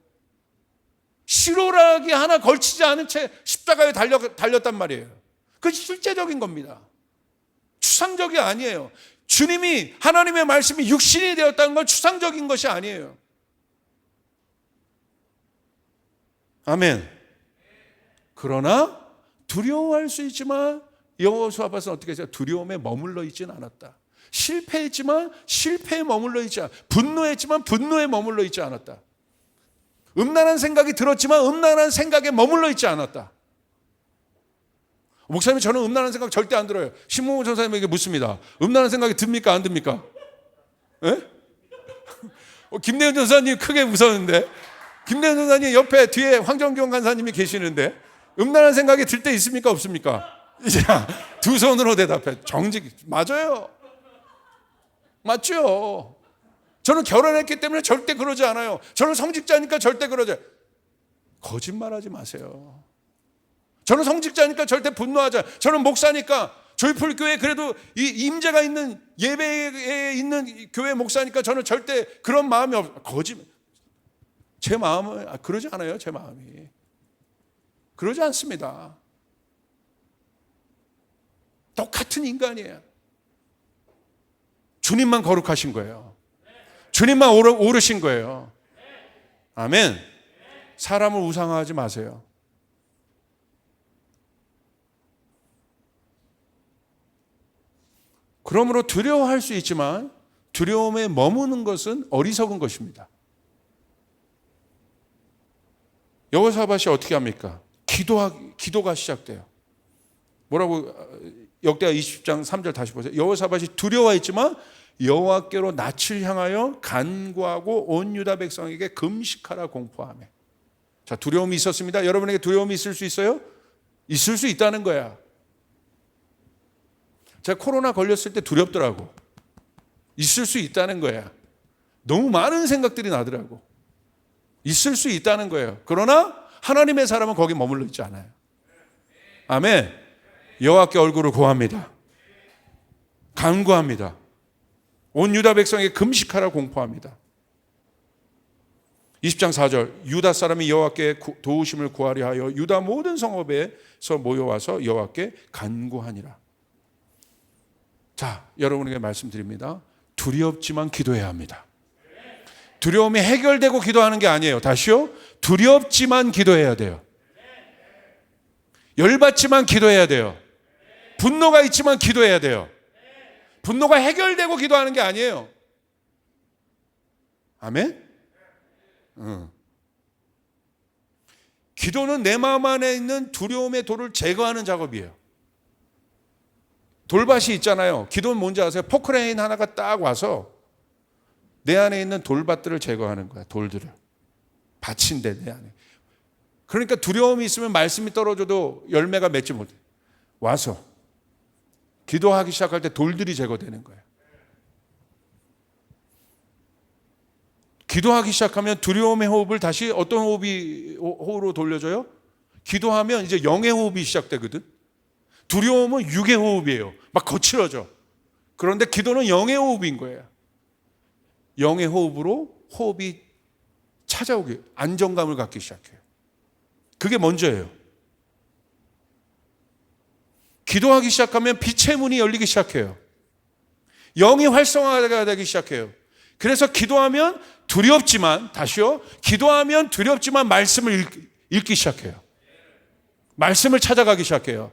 A: 시로락이 하나 걸치지 않은 채 십자가에 달렸단 말이에요. 그것이 실제적인 겁니다. 추상적이 아니에요. 주님이 하나님의 말씀이 육신이 되었다는 건 추상적인 것이 아니에요. 아멘. 그러나 두려워할 수 있지만 여호사밧은 어떻게 했어요? 두려움에 머물러 있지는 않았다. 실패했지만 실패에 머물러 있지 않았다. 분노했지만 분노에 머물러 있지 않았다. 음란한 생각이 들었지만 음란한 생각에 머물러 있지 않았다. 목사님 저는 음란한 생각 절대 안 들어요. 신문호 전사님에게 묻습니다. 음란한 생각이 듭니까 안 듭니까? 예? 김대현 전사님 크게 웃었는데 김대현 전사님 옆에 뒤에 황정경 간사님이 계시는데 음란한 생각이 들 때 있습니까 없습니까? 이제 두 손으로 대답해. 정직 맞아요. 맞죠? 저는 결혼했기 때문에 절대 그러지 않아요. 저는 성직자니까 절대 그러지 않아요. 거짓말하지 마세요. 저는 성직자니까 절대 분노하지 않아요. 저는 목사니까 조이풀 교회 그래도 이 임재가 있는 예배에 있는 교회 목사니까 저는 절대 그런 마음이 없어요. 거짓말. 제 마음은 그러지 않아요. 제 마음이 그러지 않습니다. 똑같은 인간이에요. 주님만 거룩하신 거예요. 주님만 오르신 거예요. 아멘. 사람을 우상화하지 마세요. 그러므로 두려워할 수 있지만 두려움에 머무는 것은 어리석은 것입니다. 여호사밧이 어떻게 합니까? 기도가 시작돼요. 뭐라고? 역대하 20장 3절 다시 보세요. 여호사밧이 두려워했지만 여호와께로 낯을 향하여 간구하고 온 유다 백성에게 금식하라 공포하며. 자, 두려움이 있었습니다. 여러분에게 두려움이 있을 수 있어요? 있을 수 있다는 거야. 제가 코로나 걸렸을 때 두렵더라고. 있을 수 있다는 거야. 너무 많은 생각들이 나더라고. 있을 수 있다는 거예요. 그러나 하나님의 사람은 거기 머물러 있지 않아요. 아멘. 여호와께 얼굴을 구합니다. 간구합니다. 온 유다 백성에게 금식하라 공포합니다. 20장 4절 유다 사람이 여호와께 도우심을 구하려 하여 유다 모든 성읍에서 모여와서 여호와께 간구하니라. 자, 여러분에게 말씀드립니다. 두렵지만 기도해야 합니다. 두려움이 해결되고 기도하는 게 아니에요. 다시요. 두렵지만 기도해야 돼요. 열받지만 기도해야 돼요. 분노가 있지만 기도해야 돼요. 분노가 해결되고 기도하는 게 아니에요. 아멘? 기도는 내 마음 안에 있는 두려움의 돌을 제거하는 작업이에요. 돌밭이 있잖아요. 기도는 뭔지 아세요? 포크레인 하나가 딱 와서 내 안에 있는 돌밭들을 제거하는 거야. 돌들을. 밭인데 내 안에. 그러니까 두려움이 있으면 말씀이 떨어져도 열매가 맺지 못해. 와서 기도하기 시작할 때 돌들이 제거되는 거예요. 기도하기 시작하면 두려움의 호흡을 다시 어떤 호흡으로 돌려줘요? 기도하면 이제 영의 호흡이 시작되거든. 두려움은 육의 호흡이에요. 막 거칠어져. 그런데 기도는 영의 호흡인 거예요. 영의 호흡으로 호흡이 찾아오게 안정감을 갖기 시작해요. 그게 먼저예요. 기도하기 시작하면 빛의 문이 열리기 시작해요. 영이 활성화가 되기 시작해요. 그래서 기도하면 두렵지만, 다시요. 기도하면 두렵지만 말씀을 읽기 시작해요. 말씀을 찾아가기 시작해요.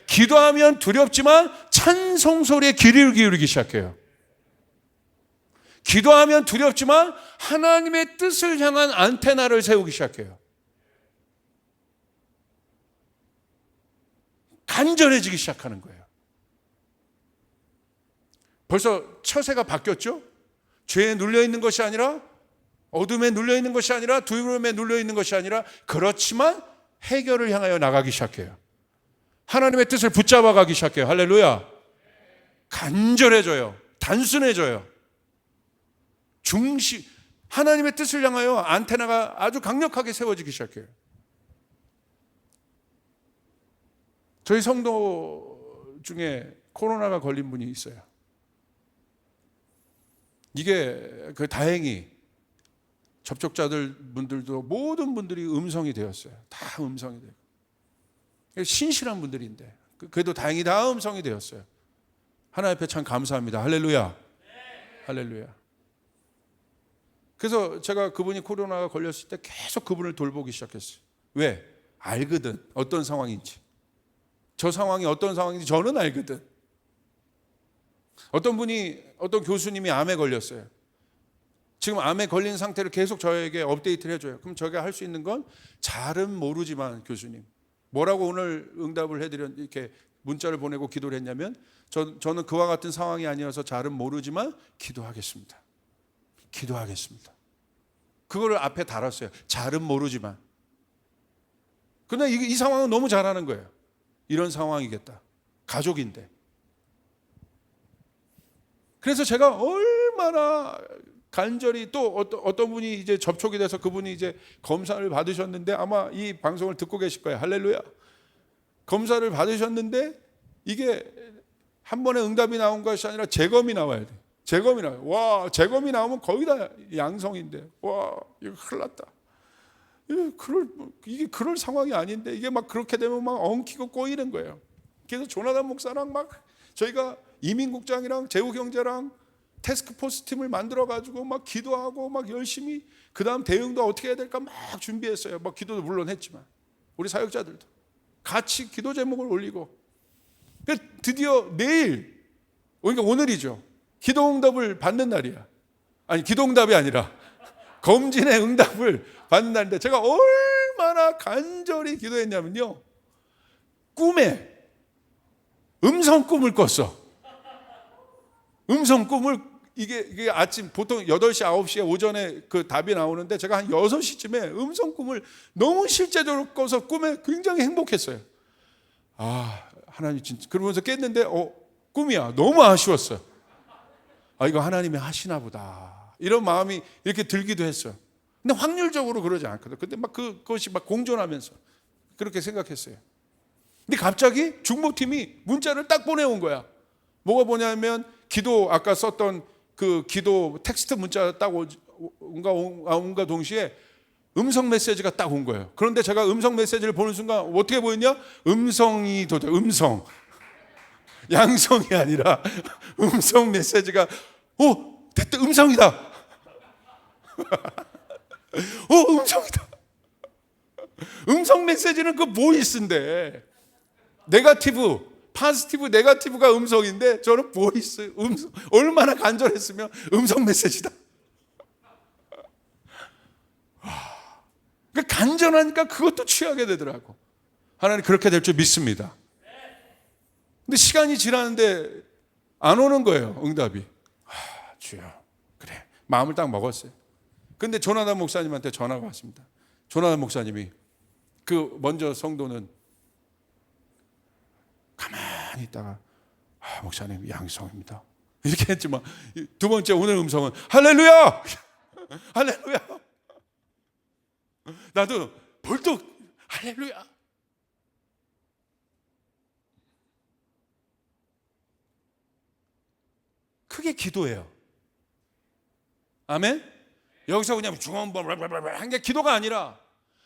A: 기도하면 두렵지만 찬송 소리에 귀를 기울이기 시작해요. 기도하면 두렵지만 하나님의 뜻을 향한 안테나를 세우기 시작해요. 간절해지기 시작하는 거예요. 벌써 처세가 바뀌었죠? 죄에 눌려있는 것이 아니라, 어둠에 눌려있는 것이 아니라, 두려움에 눌려있는 것이 아니라, 그렇지만 해결을 향하여 나가기 시작해요. 하나님의 뜻을 붙잡아 가기 시작해요. 할렐루야. 간절해져요. 단순해져요. 하나님의 뜻을 향하여 안테나가 아주 강력하게 세워지기 시작해요. 저희 성도 중에 코로나가 걸린 분이 있어요. 이게 다행히 접촉자들 분들도 모든 분들이 음성이 되었어요. 다 음성이 되고. 신실한 분들인데 그래도 다행히 다 음성이 되었어요. 하나님 앞에 참 감사합니다. 할렐루야. 할렐루야. 그래서 제가 그분이 코로나가 걸렸을 때 계속 그분을 돌보기 시작했어요. 왜? 알거든. 어떤 상황인지. 저 상황이 어떤 상황인지 저는 알거든. 어떤 교수님이 암에 걸렸어요. 지금 암에 걸린 상태를 계속 저에게 업데이트를 해줘요. 그럼 저희가 할 수 있는 건 잘은 모르지만 교수님. 뭐라고 오늘 응답을 이렇게 문자를 보내고 기도를 했냐면 저는 그와 같은 상황이 아니어서 잘은 모르지만 기도하겠습니다. 기도하겠습니다. 그거를 앞에 달았어요. 잘은 모르지만. 근데 이 상황은 너무 잘하는 거예요. 이런 상황이겠다. 가족인데. 그래서 제가 얼마나 간절히 또 어떤 분이 이제 접촉이 돼서 그분이 이제 검사를 받으셨는데 아마 이 방송을 듣고 계실 거예요. 할렐루야. 검사를 받으셨는데 이게 한 번에 응답이 나온 것이 아니라 재검이 나와야 돼. 재검이 나와요. 와, 재검이 나오면 거의 다 양성인데. 와, 이거 큰일 났다. 이게 그럴 상황이 아닌데 이게 막 그렇게 되면 막 엉키고 꼬이는 거예요. 그래서 조나단 목사랑 막 저희가 이민국장이랑 재우 경제랑 태스크포스 팀을 만들어가지고 막 기도하고 막 열심히 그 다음 대응도 어떻게 해야 될까 막 준비했어요. 막 기도도 물론 했지만 우리 사역자들도 같이 기도 제목을 올리고 드디어 내일 그러니까 오늘이죠. 기도 응답을 받는 날이야. 아니 기도 응답이 아니라 검진의 응답을 받는 날인데 제가 얼마나 얼마나 간절히 기도했냐면요, 꿈에 음성 꿈을 꿨어. 음성 꿈을, 이게 아침 보통 8시 9시에 오전에 그 답이 나오는데 제가 한 6시쯤에 음성 꿈을 너무 실제적으로 꿔서 꿈에 굉장히 행복했어요. 하나님 진짜. 그러면서 깼는데 꿈이야. 너무 아쉬웠어요. 이거 하나님이 하시나 보다, 이런 마음이 이렇게 들기도 했어요. 근데 확률적으로 그러지 않거든. 근데 막 그것이 막 공존하면서 그렇게 생각했어요. 근데 갑자기 중보팀이 문자를 딱 보내온 거야. 뭐가 뭐냐면, 아까 썼던 그 기도 텍스트 문자 딱 온가 동시에 음성 메시지가 딱 온 거예요. 그런데 제가 음성 메시지를 보는 순간 어떻게 보였냐? 음성이 도대체 음성, 양성이 아니라 음성 메시지가 됐다, 음성이다. 음성이다. 음성 메시지는 그 보이스인데, 파지티브, 네거티브가 음성인데 저는 보이스, 음성. 얼마나 간절했으면 음성 메시지다. 간절하니까 그것도 취하게 되더라고. 하나님 그렇게 될 줄 믿습니다. 근데 시간이 지나는데 안 오는 거예요, 응답이. 주여, 그래, 마음을 딱 먹었어요. 근데 조나단 목사님한테 전화가 왔습니다. 조나단 목사님이, 먼저 성도는 가만히 있다가 목사님 양성입니다 이렇게 했지만, 두 번째 오늘 음성은 할렐루야, 할렐루야. 나도 벌떡 할렐루야. 그게 기도예요. 아멘. 여기서 그냥 한 게 기도가 아니라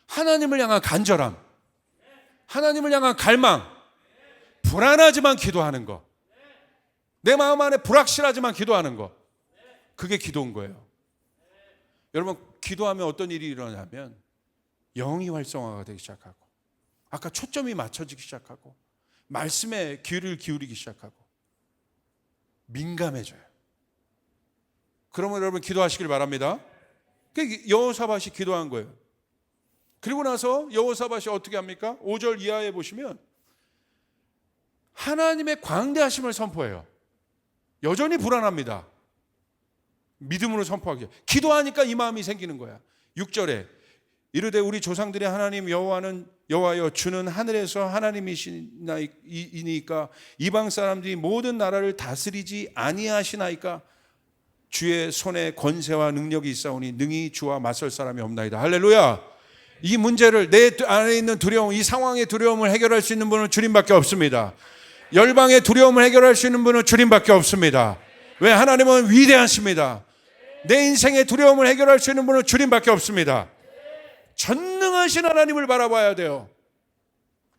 A: 하나님을 향한 간절함, 하나님을 향한 갈망, 불안하지만 기도하는 거, 내 마음 안에 불확실하지만 기도하는 거, 그게 기도인 거예요. 여러분, 기도하면 어떤 일이 일어나냐면 영이 활성화가 되기 시작하고, 아까 초점이 맞춰지기 시작하고, 말씀에 귀를 기울이기 시작하고, 민감해져요. 그러면 여러분 기도하시길 바랍니다. 여호사밧이 기도한 거예요. 그리고 나서 여호사밧이 어떻게 합니까? 5절 이하에 보시면 하나님의 광대하심을 선포해요. 여전히 불안합니다. 믿음으로 선포하기. 기도하니까 이 마음이 생기는 거야. 6절에 이르되 우리 조상들의 하나님 여호와여 주는 하늘에서 하나님이시나이까 이방 사람들이 모든 나라를 다스리지 아니하시나이까 주의 손에 권세와 능력이 있사오니 능히 주와 맞설 사람이 없나이다. 할렐루야. 이 문제를, 내 안에 있는 두려움, 이 상황의 두려움을 해결할 수 있는 분은 주님밖에 없습니다. 열방의 두려움을 해결할 수 있는 분은 주님밖에 없습니다. 왜? 하나님은 위대하십니다. 내 인생의 두려움을 해결할 수 있는 분은 주님밖에 없습니다. 전능하신 하나님을 바라봐야 돼요.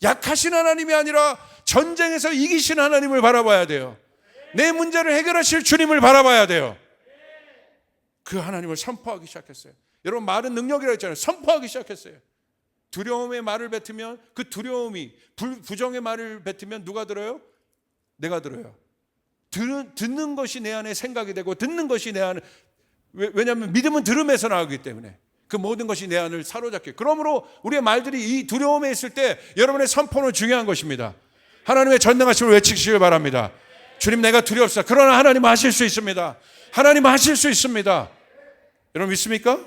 A: 약하신 하나님이 아니라 전쟁에서 이기신 하나님을 바라봐야 돼요. 내 문제를 해결하실 주님을 바라봐야 돼요. 그 하나님을 선포하기 시작했어요. 여러분, 말은 능력이라고 했잖아요. 선포하기 시작했어요. 두려움의 말을 뱉으면, 그 두려움이 부정의 말을 뱉으면 누가 들어요? 내가 들어요. 듣는 것이 내 안에 생각이 되고, 듣는 것이 내 안에, 왜냐하면 믿음은 들음에서 나오기 때문에 그 모든 것이 내 안을 사로잡게. 그러므로 우리의 말들이 이 두려움에 있을 때 여러분의 선포는 중요한 것입니다. 하나님의 전능하심을 외치시길 바랍니다. 주님, 내가 두렵습니다. 그러나 하나님 하실 수 있습니다. 하나님 하실 수 있습니다. 여러분 믿습니까?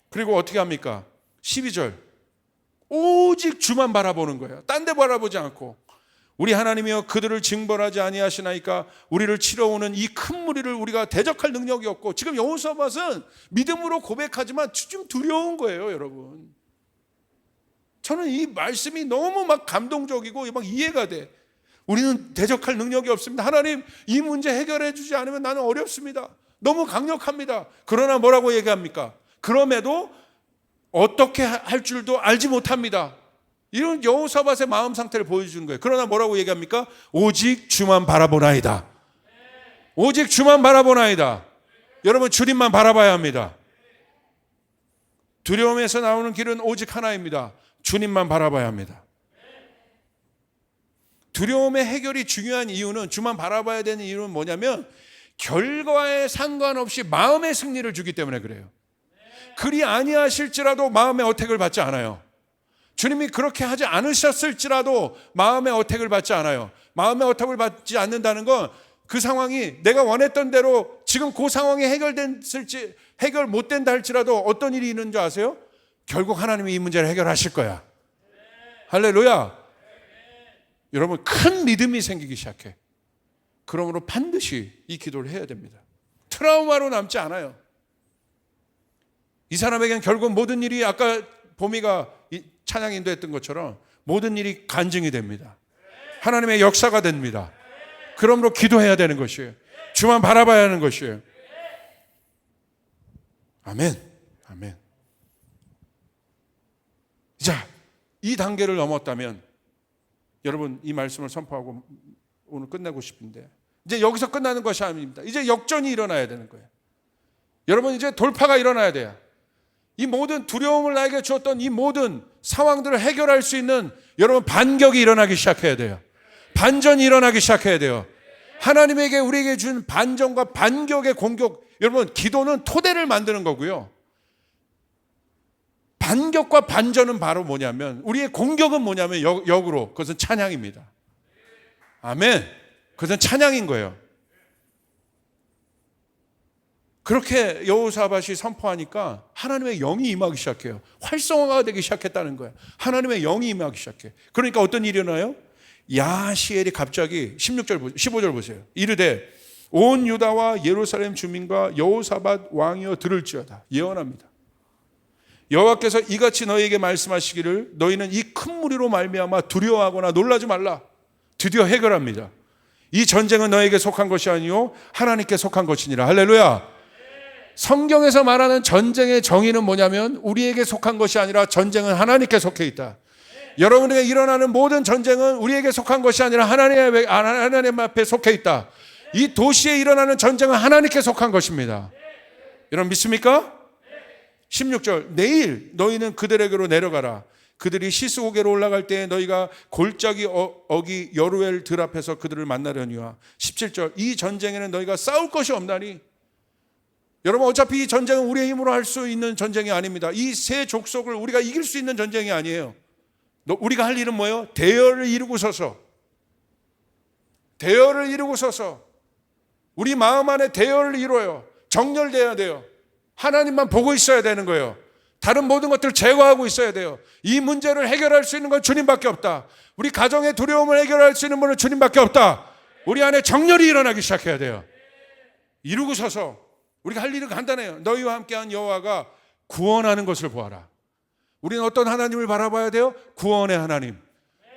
A: 그리고 어떻게 합니까? 12절 오직 주만 바라보는 거예요. 딴 데 바라보지 않고, 우리 하나님이여 그들을 징벌하지 아니하시나이까 우리를 치러오는 이 큰 무리를 우리가 대적할 능력이 없고. 지금 여호사밧은 믿음으로 고백하지만 좀 두려운 거예요. 여러분, 저는 이 말씀이 너무 막 감동적이고 막 이해가 돼. 우리는 대적할 능력이 없습니다. 하나님, 이 문제 해결해 주지 않으면 나는 어렵습니다. 너무 강력합니다. 그러나 뭐라고 얘기합니까? 그럼에도 어떻게 할 줄도 알지 못합니다. 이런 여호사밧의 마음 상태를 보여주는 거예요. 그러나 뭐라고 얘기합니까? 오직 주만 바라보나이다. 오직 주만 바라보나이다. 여러분, 주님만 바라봐야 합니다. 두려움에서 나오는 길은 오직 하나입니다. 주님만 바라봐야 합니다. 두려움의 해결이 중요한 이유는, 주만 바라봐야 되는 이유는 뭐냐면 결과에 상관없이 마음의 승리를 주기 때문에 그래요. 그리 아니하실지라도 마음의 어택을 받지 않아요. 주님이 그렇게 하지 않으셨을지라도 마음의 어택을 받지 않아요. 마음의 어택을 받지 않는다는 건 그 상황이 내가 원했던 대로 지금 그 상황이 해결됐을지 해결 못 된다 할지라도 어떤 일이 있는 줄 아세요? 결국 하나님이 이 문제를 해결하실 거야. 할렐루야. 여러분, 큰 믿음이 생기기 시작해. 그러므로 반드시 이 기도를 해야 됩니다. 트라우마로 남지 않아요. 이 사람에겐 결국 모든 일이 아까 보미가 찬양 인도했던 것처럼 모든 일이 간증이 됩니다. 하나님의 역사가 됩니다. 그러므로 기도해야 되는 것이에요. 주만 바라봐야 하는 것이에요. 아멘. 아멘. 자, 이 단계를 넘었다면 여러분, 이 말씀을 선포하고 오늘 끝내고 싶은데, 이제 여기서 끝나는 것이 아닙니다. 이제 역전이 일어나야 되는 거예요. 여러분, 이제 돌파가 일어나야 돼요. 이 모든 두려움을 나에게 주었던 이 모든 상황들을 해결할 수 있는 여러분 반격이 일어나기 시작해야 돼요. 반전이 일어나기 시작해야 돼요. 하나님에게 우리에게 준 반전과 반격의 공격, 여러분 기도는 토대를 만드는 거고요. 반격과 반전은 바로 뭐냐면, 우리의 공격은 뭐냐면 역으로 그것은 찬양입니다. 아멘. 그것은 찬양인 거예요. 그렇게 여호사밧이 선포하니까 하나님의 영이 임하기 시작해요. 활성화가 되기 시작했다는 거예요. 하나님의 영이 임하기 시작해. 그러니까 어떤 일이 일어나요? 야시엘이 갑자기 15절 보세요. 이르되 온 유다와 예루살렘 주민과 여호사밧 왕이여 들을지어다. 예언합니다. 여호와께서 이같이 너희에게 말씀하시기를 너희는 이 큰 무리로 말미암아 두려워하거나 놀라지 말라. 드디어 해결합니다. 이 전쟁은 너에게 속한 것이 아니요 하나님께 속한 것이니라. 할렐루야. 성경에서 말하는 전쟁의 정의는 뭐냐면 우리에게 속한 것이 아니라 전쟁은 하나님께 속해 있다. 여러분에게 일어나는 모든 전쟁은 우리에게 속한 것이 아니라 하나님 앞에 속해 있다. 이 도시에 일어나는 전쟁은 하나님께 속한 것입니다. 여러분 믿습니까? 16절 내일 너희는 그들에게로 내려가라. 그들이 시스고개로 올라갈 때에 너희가 골짜기 어기 여루엘 들 앞에서 그들을 만나려니와. 17절 이 전쟁에는 너희가 싸울 것이 없나니. 여러분 어차피 이 전쟁은 우리의 힘으로 할 수 있는 전쟁이 아닙니다. 이 세 족속을 우리가 이길 수 있는 전쟁이 아니에요. 우리가 할 일은 뭐예요? 대열을 이루고 서서 우리 마음 안에 대열을 이루어요. 정렬돼야 돼요. 하나님만 보고 있어야 되는 거예요. 다른 모든 것들을 제거하고 있어야 돼요. 이 문제를 해결할 수 있는 건 주님밖에 없다. 우리 가정의 두려움을 해결할 수 있는 분은 주님밖에 없다. 우리 안에 정렬이 일어나기 시작해야 돼요. 이루고 서서 우리가 할 일은 간단해요. 너희와 함께한 여호와가 구원하는 것을 보아라. 우리는 어떤 하나님을 바라봐야 돼요? 구원의 하나님.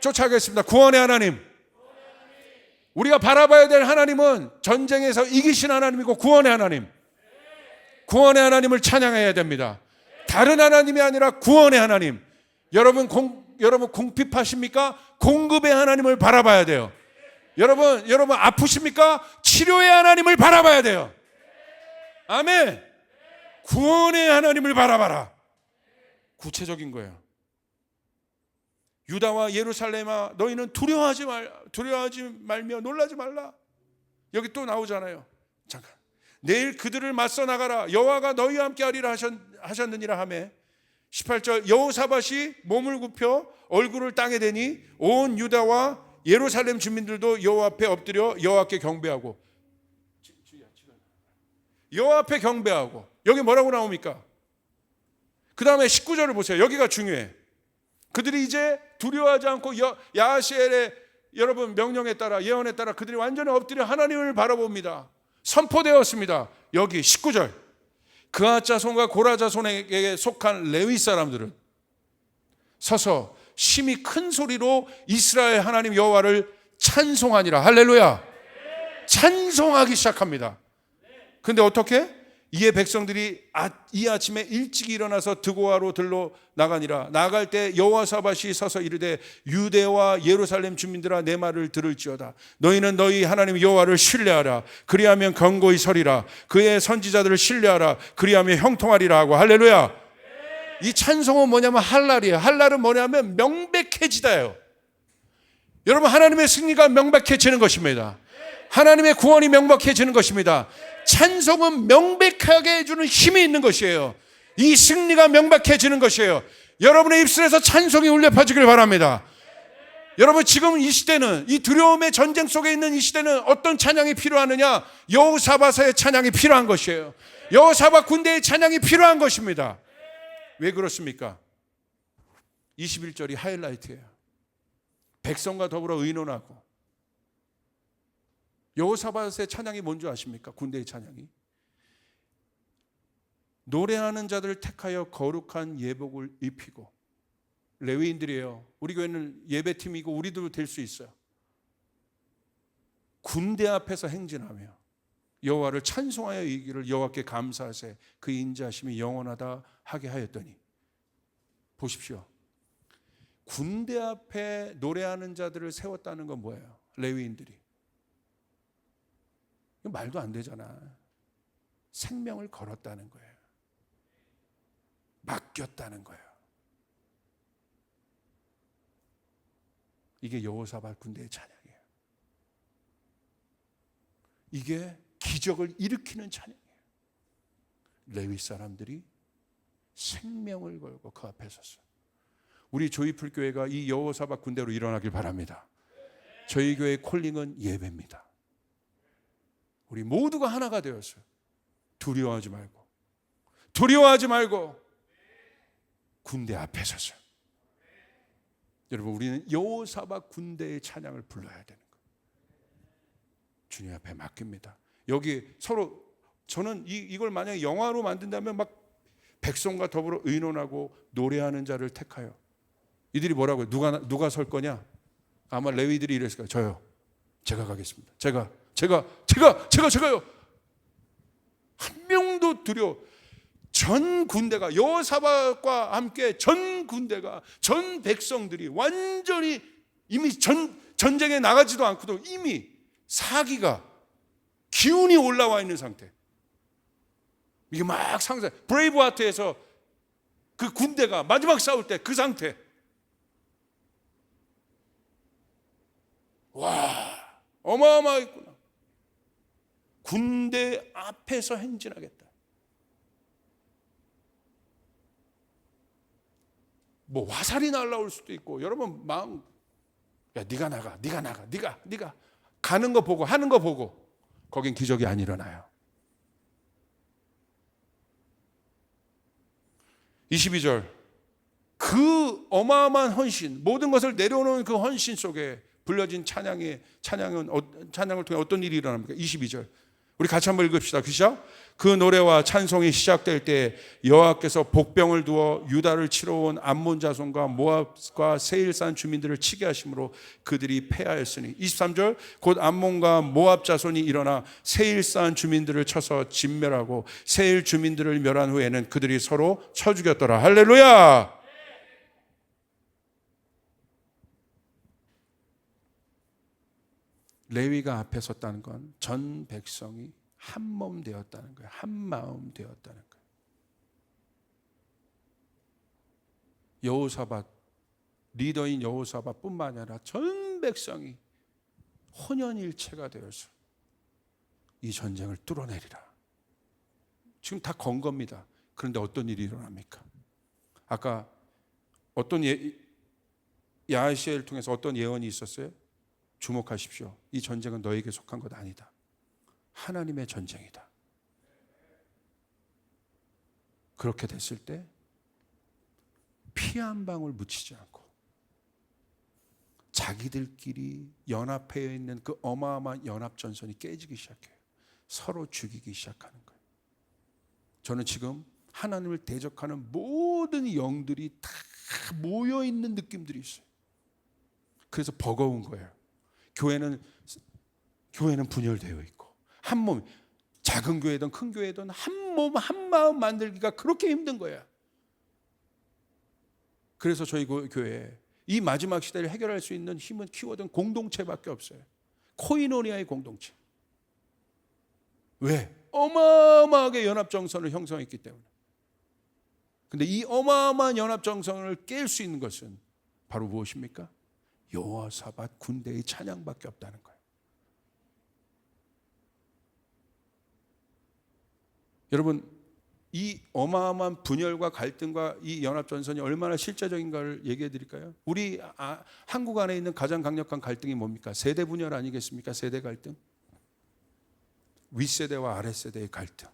A: 쫓아가겠습니다. 구원의 하나님. 우리가 바라봐야 될 하나님은 전쟁에서 이기신 하나님이고 구원의 하나님. 구원의 하나님을 찬양해야 됩니다. 다른 하나님이 아니라 구원의 하나님. 여러분 궁핍하십니까? 공급의 하나님을 바라봐야 돼요. 여러분 아프십니까? 치료의 하나님을 바라봐야 돼요. 아멘. 구원의 하나님을 바라봐라. 구체적인 거예요. 유다와 예루살렘아 너희는 두려워하지 말며 놀라지 말라. 여기 또 나오잖아요. 잠깐. 내일 그들을 맞서 나가라. 여호와가 너희와 함께 하리라 하셨느니라 하매. 18절 여호사밧이 몸을 굽혀 얼굴을 땅에 대니 온 유다와 예루살렘 주민들도 여호와 앞에 엎드려 여호와께 경배하고. 여호와 앞에 경배하고. 여기 뭐라고 나옵니까? 그 다음에 19절을 보세요. 여기가 중요해. 그들이 이제 두려워하지 않고 야시엘의 여러분 명령에 따라 예언에 따라 그들이 완전히 엎드려 하나님을 바라봅니다. 선포되었습니다. 여기 19절 그앗 자손과 고라 자손에게 속한 레위 사람들은 서서 심히 큰 소리로 이스라엘 하나님 여호와를 찬송하니라. 할렐루야. 찬송하기 시작합니다. 근데 어떻게? 이에 백성들이 이 아침에 일찍 일어나서 드고아로 들러 나가니라. 나갈 때 여호사밧이 서서 이르되 유대와 예루살렘 주민들아 내 말을 들을지어다. 너희는 너희 하나님 여호와를 신뢰하라. 그리하면 견고히 서리라. 그의 선지자들을 신뢰하라. 그리하면 형통하리라 하고. 할렐루야. 이 찬송은 뭐냐면 할랄이에요. 할랄은 뭐냐면 명백해지다예요. 여러분 하나님의 승리가 명백해지는 것입니다. 하나님의 구원이 명백해지는 것입니다. 찬송은 명백하게 해주는 힘이 있는 것이에요. 이 승리가 명백해지는 것이에요. 여러분의 입술에서 찬송이 울려 퍼지길 바랍니다. 여러분, 지금 이 시대는, 이 두려움의 전쟁 속에 있는 이 시대는 어떤 찬양이 필요하느냐? 여호사밧의 찬양이 필요한 것이에요. 여호사밧 군대의 찬양이 필요한 것입니다. 왜 그렇습니까? 21절이 하이라이트예요. 백성과 더불어 의논하고. 여호사밧의 찬양이 뭔지 아십니까? 군대의 찬양이 노래하는 자들을 택하여 거룩한 예복을 입히고. 레위인들이에요. 우리 교회는 예배팀이고 우리도 될 수 있어요. 군대 앞에서 행진하며 여호와를 찬송하여 이기를 여호와께 감사하세 그 인자하심이 영원하다 하게 하였더니. 보십시오. 군대 앞에 노래하는 자들을 세웠다는 건 뭐예요? 레위인들이. 이거 말도 안 되잖아. 생명을 걸었다는 거예요. 맡겼다는 거예요. 이게 여호사밧 군대의 찬양이에요. 이게 기적을 일으키는 찬양이에요. 레위 사람들이 생명을 걸고 그 앞에 섰어요. 우리 조이풀 교회가 이 여호사밧 군대로 일어나길 바랍니다. 저희 교회의 콜링은 예배입니다. 우리 모두가 하나가 되었어요. 두려워하지 말고 군대 앞에 섰어요. 여러분, 우리는 여호사밧 군대의 찬양을 불러야 되는 거예요. 주님 앞에 맡깁니다. 여기 서로, 저는 이걸 만약에 영화로 만든다면 막 백성과 더불어 의논하고 노래하는 자를 택하여. 이들이 뭐라고요? 누가 설 거냐? 아마 레위들이 이랬을 거예요. 저요. 제가 가겠습니다. 제가요. 한 명도 전 군대가, 여호사밧과 함께 전 군대가, 전 백성들이 완전히 이미 전쟁에 나가지도 않고도 이미 사기가, 기운이 올라와 있는 상태. 이게 막 상상, 브레이브하트에서 그 군대가 마지막 싸울 때 그 상태. 와, 어마어마했구나. 군대 앞에서 행진하겠다. 뭐 화살이 날라올 수도 있고. 여러분 마음, 야 네가 나가 가는 거 보고 하는 거 보고 거긴 기적이 안 일어나요. 22절, 그 어마어마한 헌신, 모든 것을 내려놓은 그 헌신 속에 불려진 찬양을 통해 어떤 일이 일어납니까? 22절 우리 같이 한번 읽읍시다. 시작. 그 노래와 찬송이 시작될 때 여호와께서 복병을 두어 유다를 치러 온 암몬 자손과 모압과 세일산 주민들을 치게 하심으로 그들이 패하였으니. 23절 곧 암몬과 모압 자손이 일어나 세일산 주민들을 쳐서 진멸하고 세일 주민들을 멸한 후에는 그들이 서로 쳐 죽였더라. 할렐루야. 레위가 앞에 섰다는 건 전 백성이 한 몸 되었다는 거예요. 한 마음 되었다는 거예요. 여호사밧, 리더인 여호사밧뿐만 아니라 전 백성이 혼연일체가 되어서 이 전쟁을 뚫어내리라. 지금 다 건 겁니다. 그런데 어떤 일이 일어납니까? 아까 어떤 야시엘을 통해서 어떤 예언이 있었어요? 주목하십시오. 이 전쟁은 너에게 속한 것 아니다. 하나님의 전쟁이다. 그렇게 됐을 때 피 한 방울 묻히지 않고 자기들끼리 연합해 있는 그 어마어마한 연합전선이 깨지기 시작해요. 서로 죽이기 시작하는 거예요. 저는 지금 하나님을 대적하는 모든 영들이 다 모여있는 느낌들이 있어요. 그래서 버거운 거예요. 교회는 분열되어 있고 한 몸, 작은 교회든 큰 교회든 한 몸 한 마음 만들기가 그렇게 힘든 거야. 그래서 저희 교회에 이 마지막 시대를 해결할 수 있는 힘은 키워드는 공동체밖에 없어요. 코이노니아의 공동체. 왜? 어마어마하게 연합정선을 형성했기 때문에. 근데 이 어마어마한 연합정선을 깰 수 있는 것은 바로 무엇입니까? 여호사밧 군대의 찬양밖에 없다는 거예요. 이 어마어마한 분열과 갈등과 이 연합전선이 얼마나 실제적인가를 얘기해 드릴까요? 우리 한국 안에 있는 가장 강력한 갈등이 뭡니까? 세대 분열 아니겠습니까? 세대 갈등. 윗세대와 아랫세대의 갈등.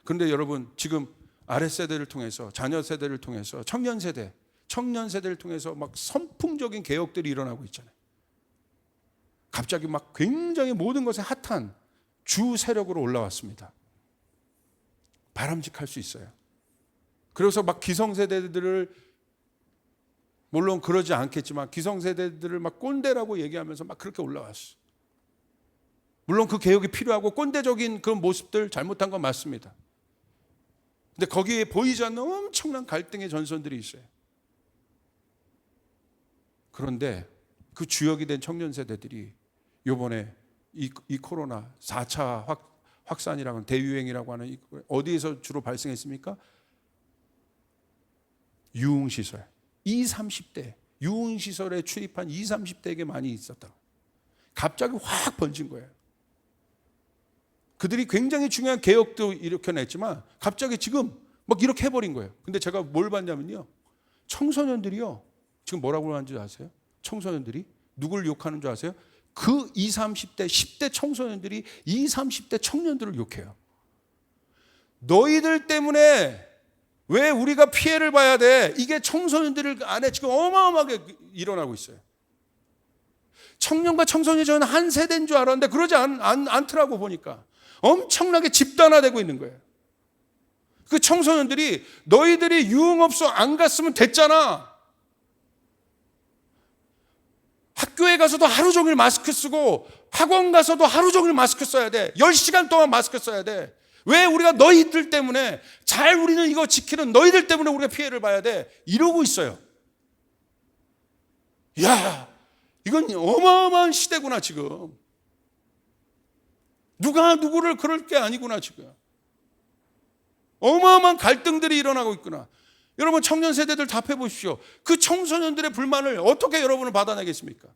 A: 그런데 여러분, 지금 아랫세대를 통해서, 자녀 세대를 통해서, 청년 세대를 통해서 막 선풍적인 개혁들이 일어나고 있잖아요. 갑자기 막 굉장히 모든 것에 핫한 주 세력으로 올라왔습니다. 바람직할 수 있어요. 그래서 막 기성세대들을, 물론 그러지 않겠지만 기성세대들을 막 꼰대라고 얘기하면서 막 그렇게 올라왔어. 물론 그 개혁이 필요하고 꼰대적인 그런 모습들, 잘못한 건 맞습니다. 근데 거기에 보이지 않는 엄청난 갈등의 전선들이 있어요. 그런데 그 주역이 된 청년 세대들이 요번에 이 코로나 4차 확산이라고, 대유행이라고 하는, 어디에서 주로 발생했습니까? 유흥시설. 20, 30대 유흥시설에 출입한 20, 30대에게 많이 있었다. 갑자기 확 번진 거예요. 그들이 굉장히 중요한 개혁도 일으켜냈지만 갑자기 지금 막 이렇게 해버린 거예요. 근데 제가 뭘 봤냐면요, 청소년들이요, 지금 뭐라고 하는 줄 아세요? 청소년들이 누굴 욕하는 줄 아세요? 그 20, 30대, 10대 청소년들이 20, 30대 청년들을 욕해요. 너희들 때문에 왜 우리가 피해를 봐야 돼? 이게 청소년들 안에 지금 어마어마하게 일어나고 있어요. 청년과 청소년이 저는 한 세대인 줄 알았는데 그러지 않더라고. 보니까 엄청나게 집단화되고 있는 거예요. 그 청소년들이 너희들이 유흥업소 안 갔으면 됐잖아. 학교에 가서도 하루 종일 마스크 쓰고 학원 가서도 하루 종일 마스크 써야 돼. 10시간 동안 마스크 써야 돼. 왜 우리가 너희들 때문에, 잘 우리는 이거 지키는 너희들 때문에 우리가 피해를 봐야 돼. 이러고 있어요. 야, 이건 어마어마한 시대구나 지금. 누가 누구를 그럴 게 아니구나 지금. 어마어마한 갈등들이 일어나고 있구나. 여러분, 청년 세대들 답해 보십시오. 그 청소년들의 불만을 어떻게 여러분을 받아내겠습니까?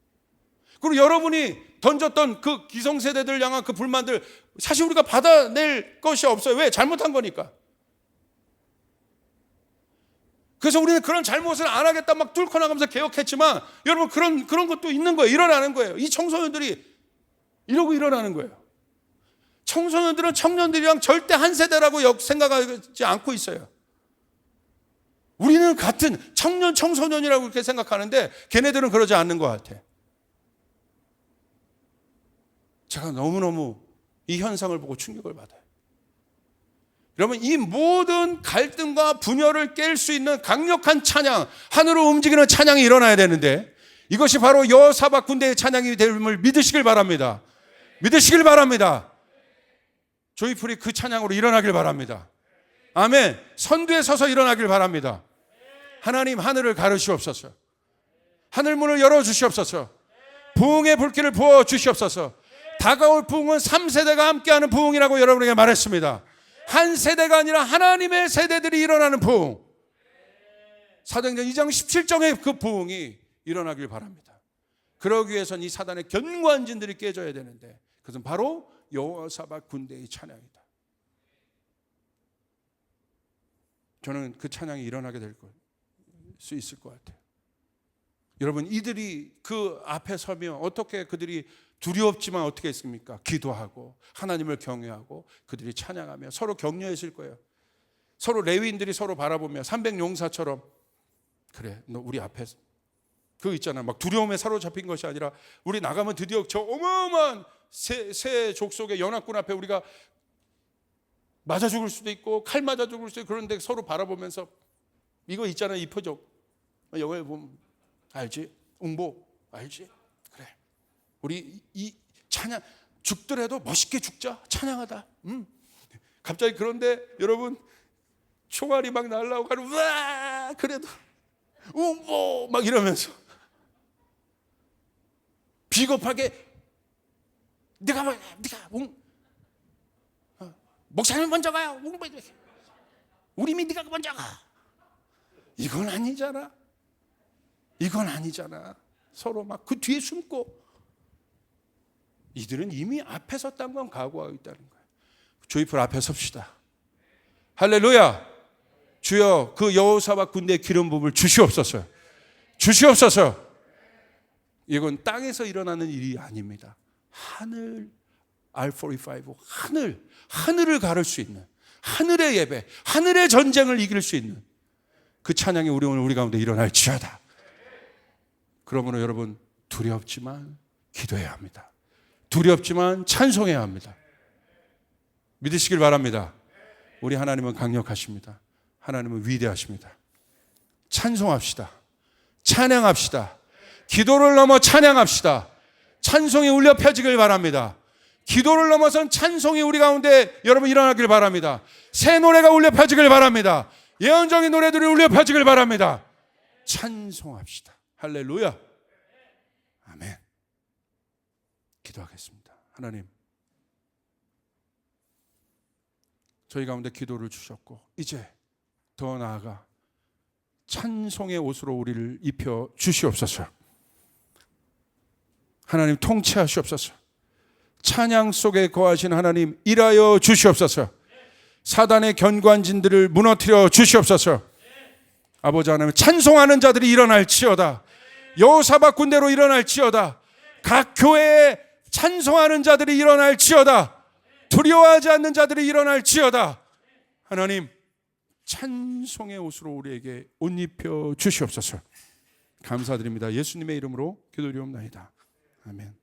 A: 그리고 여러분이 던졌던 그 기성세대들 향한 그 불만들, 사실 우리가 받아낼 것이 없어요. 왜? 잘못한 거니까. 그래서 우리는 그런 잘못을 안 하겠다 막 뚫고 나가면서 개혁했지만, 여러분, 그런 것도 있는 거예요. 일어나는 거예요. 이 청소년들이 이러고 일어나는 거예요. 청소년들은 청년들이랑 절대 한 세대라고 생각하지 않고 있어요. 우리는 같은 청소년이라고 그렇게 생각하는데 걔네들은 그러지 않는 것 같아. 제가 너무너무 이 현상을 보고 충격을 받아요. 여러분, 이 모든 갈등과 분열을 깰 수 있는 강력한 찬양, 하늘을 움직이는 찬양이 일어나야 되는데, 이것이 바로 여호사밧 군대의 찬양이 됨을 믿으시길 바랍니다. 믿으시길 바랍니다. 조이풀이 그 찬양으로 일어나길 바랍니다. 아멘. 선두에 서서 일어나길 바랍니다. 하나님, 하늘을 가르시옵소서. 하늘 문을 열어주시옵소서. 부흥의 불길을 부어주시옵소서. 다가올 부흥은 3세대가 함께하는 부흥이라고 여러분에게 말했습니다. 한 세대가 아니라 하나님의 세대들이 일어나는 부흥. 사도행전 2장 17절의 그 부흥이 일어나길 바랍니다. 그러기 위해서는 이 사단의 견고한 진들이 깨져야 되는데, 그것은 바로 여호사밧 군대의 찬양이다. 저는 그 찬양이 일어나게 될 수 있을 것 같아요. 여러분, 이들이 그 앞에 서면 어떻게 그들이 두렵지만 어떻게 했습니까? 기도하고 하나님을 경외하고 그들이 찬양하며 서로 격려했을 거예요. 서로 레위인들이 서로 바라보며 300용사처럼, 그래, 너 우리 앞에서 그거 있잖아, 막 두려움에 사로잡힌 것이 아니라 우리 나가면 드디어 저 어마어마한 새 족속의 연합군 앞에 우리가 맞아 죽을 수도 있고 칼 맞아 죽을 수도 있고, 그런데 서로 바라보면서, 이거 있잖아, 이 표적 영화에 보면 알지? 웅보 알지? 그래, 우리 이 찬양, 죽더라도 멋있게 죽자, 찬양하다. 갑자기, 그런데 여러분, 총알이 막 날라오고 가는, 와, 그래도 웅보 막 이러면서 비겁하게 네가 목사님 먼저 가요. 우리 네가 먼저 가. 이건 아니잖아. 이건 아니잖아. 서로 막 그 뒤에 숨고. 이들은 이미 앞에 섰다는 건 각오하고 있다는 거예요. 조이풀 앞에 섭시다. 할렐루야. 주여 그 여호사밧 군대의 기름 부음을 주시옵소서. 주시옵소서. 이건 땅에서 일어나는 일이 아닙니다. 하늘, R45, 하늘을 가를 수 있는, 하늘의 예배, 하늘의 전쟁을 이길 수 있는 그 찬양이 우리 가운데 일어날지어다. 그러므로 여러분, 두렵지만 기도해야 합니다. 두렵지만 찬송해야 합니다. 믿으시길 바랍니다. 우리 하나님은 강력하십니다. 하나님은 위대하십니다. 찬송합시다. 찬양합시다. 기도를 넘어 찬양합시다. 찬송이 울려 펴지길 바랍니다. 기도를 넘어선 찬송이 우리 가운데 여러분 일어나길 바랍니다. 새 노래가 울려 펴지길 바랍니다. 예언적인 노래들이 울려 펴지길 바랍니다. 찬송합시다. 할렐루야. 아멘. 기도하겠습니다. 하나님, 저희 가운데 기도를 주셨고 이제 더 나아가 찬송의 옷으로 우리를 입혀 주시옵소서. 하나님 통치하시옵소서. 찬양 속에 거하신 하나님 일하여 주시옵소서. 사단의 견관진들을 무너뜨려 주시옵소서. 아버지 하나님, 찬송하는 자들이 일어날지어다. 여호사밧 군대로 일어날지어다. 각 교회에 찬송하는 자들이 일어날지어다. 두려워하지 않는 자들이 일어날지어다. 하나님, 찬송의 옷으로 우리에게 옷 입혀 주시옵소서. 감사드립니다. 예수님의 이름으로 기도드리옵나이다. 아멘.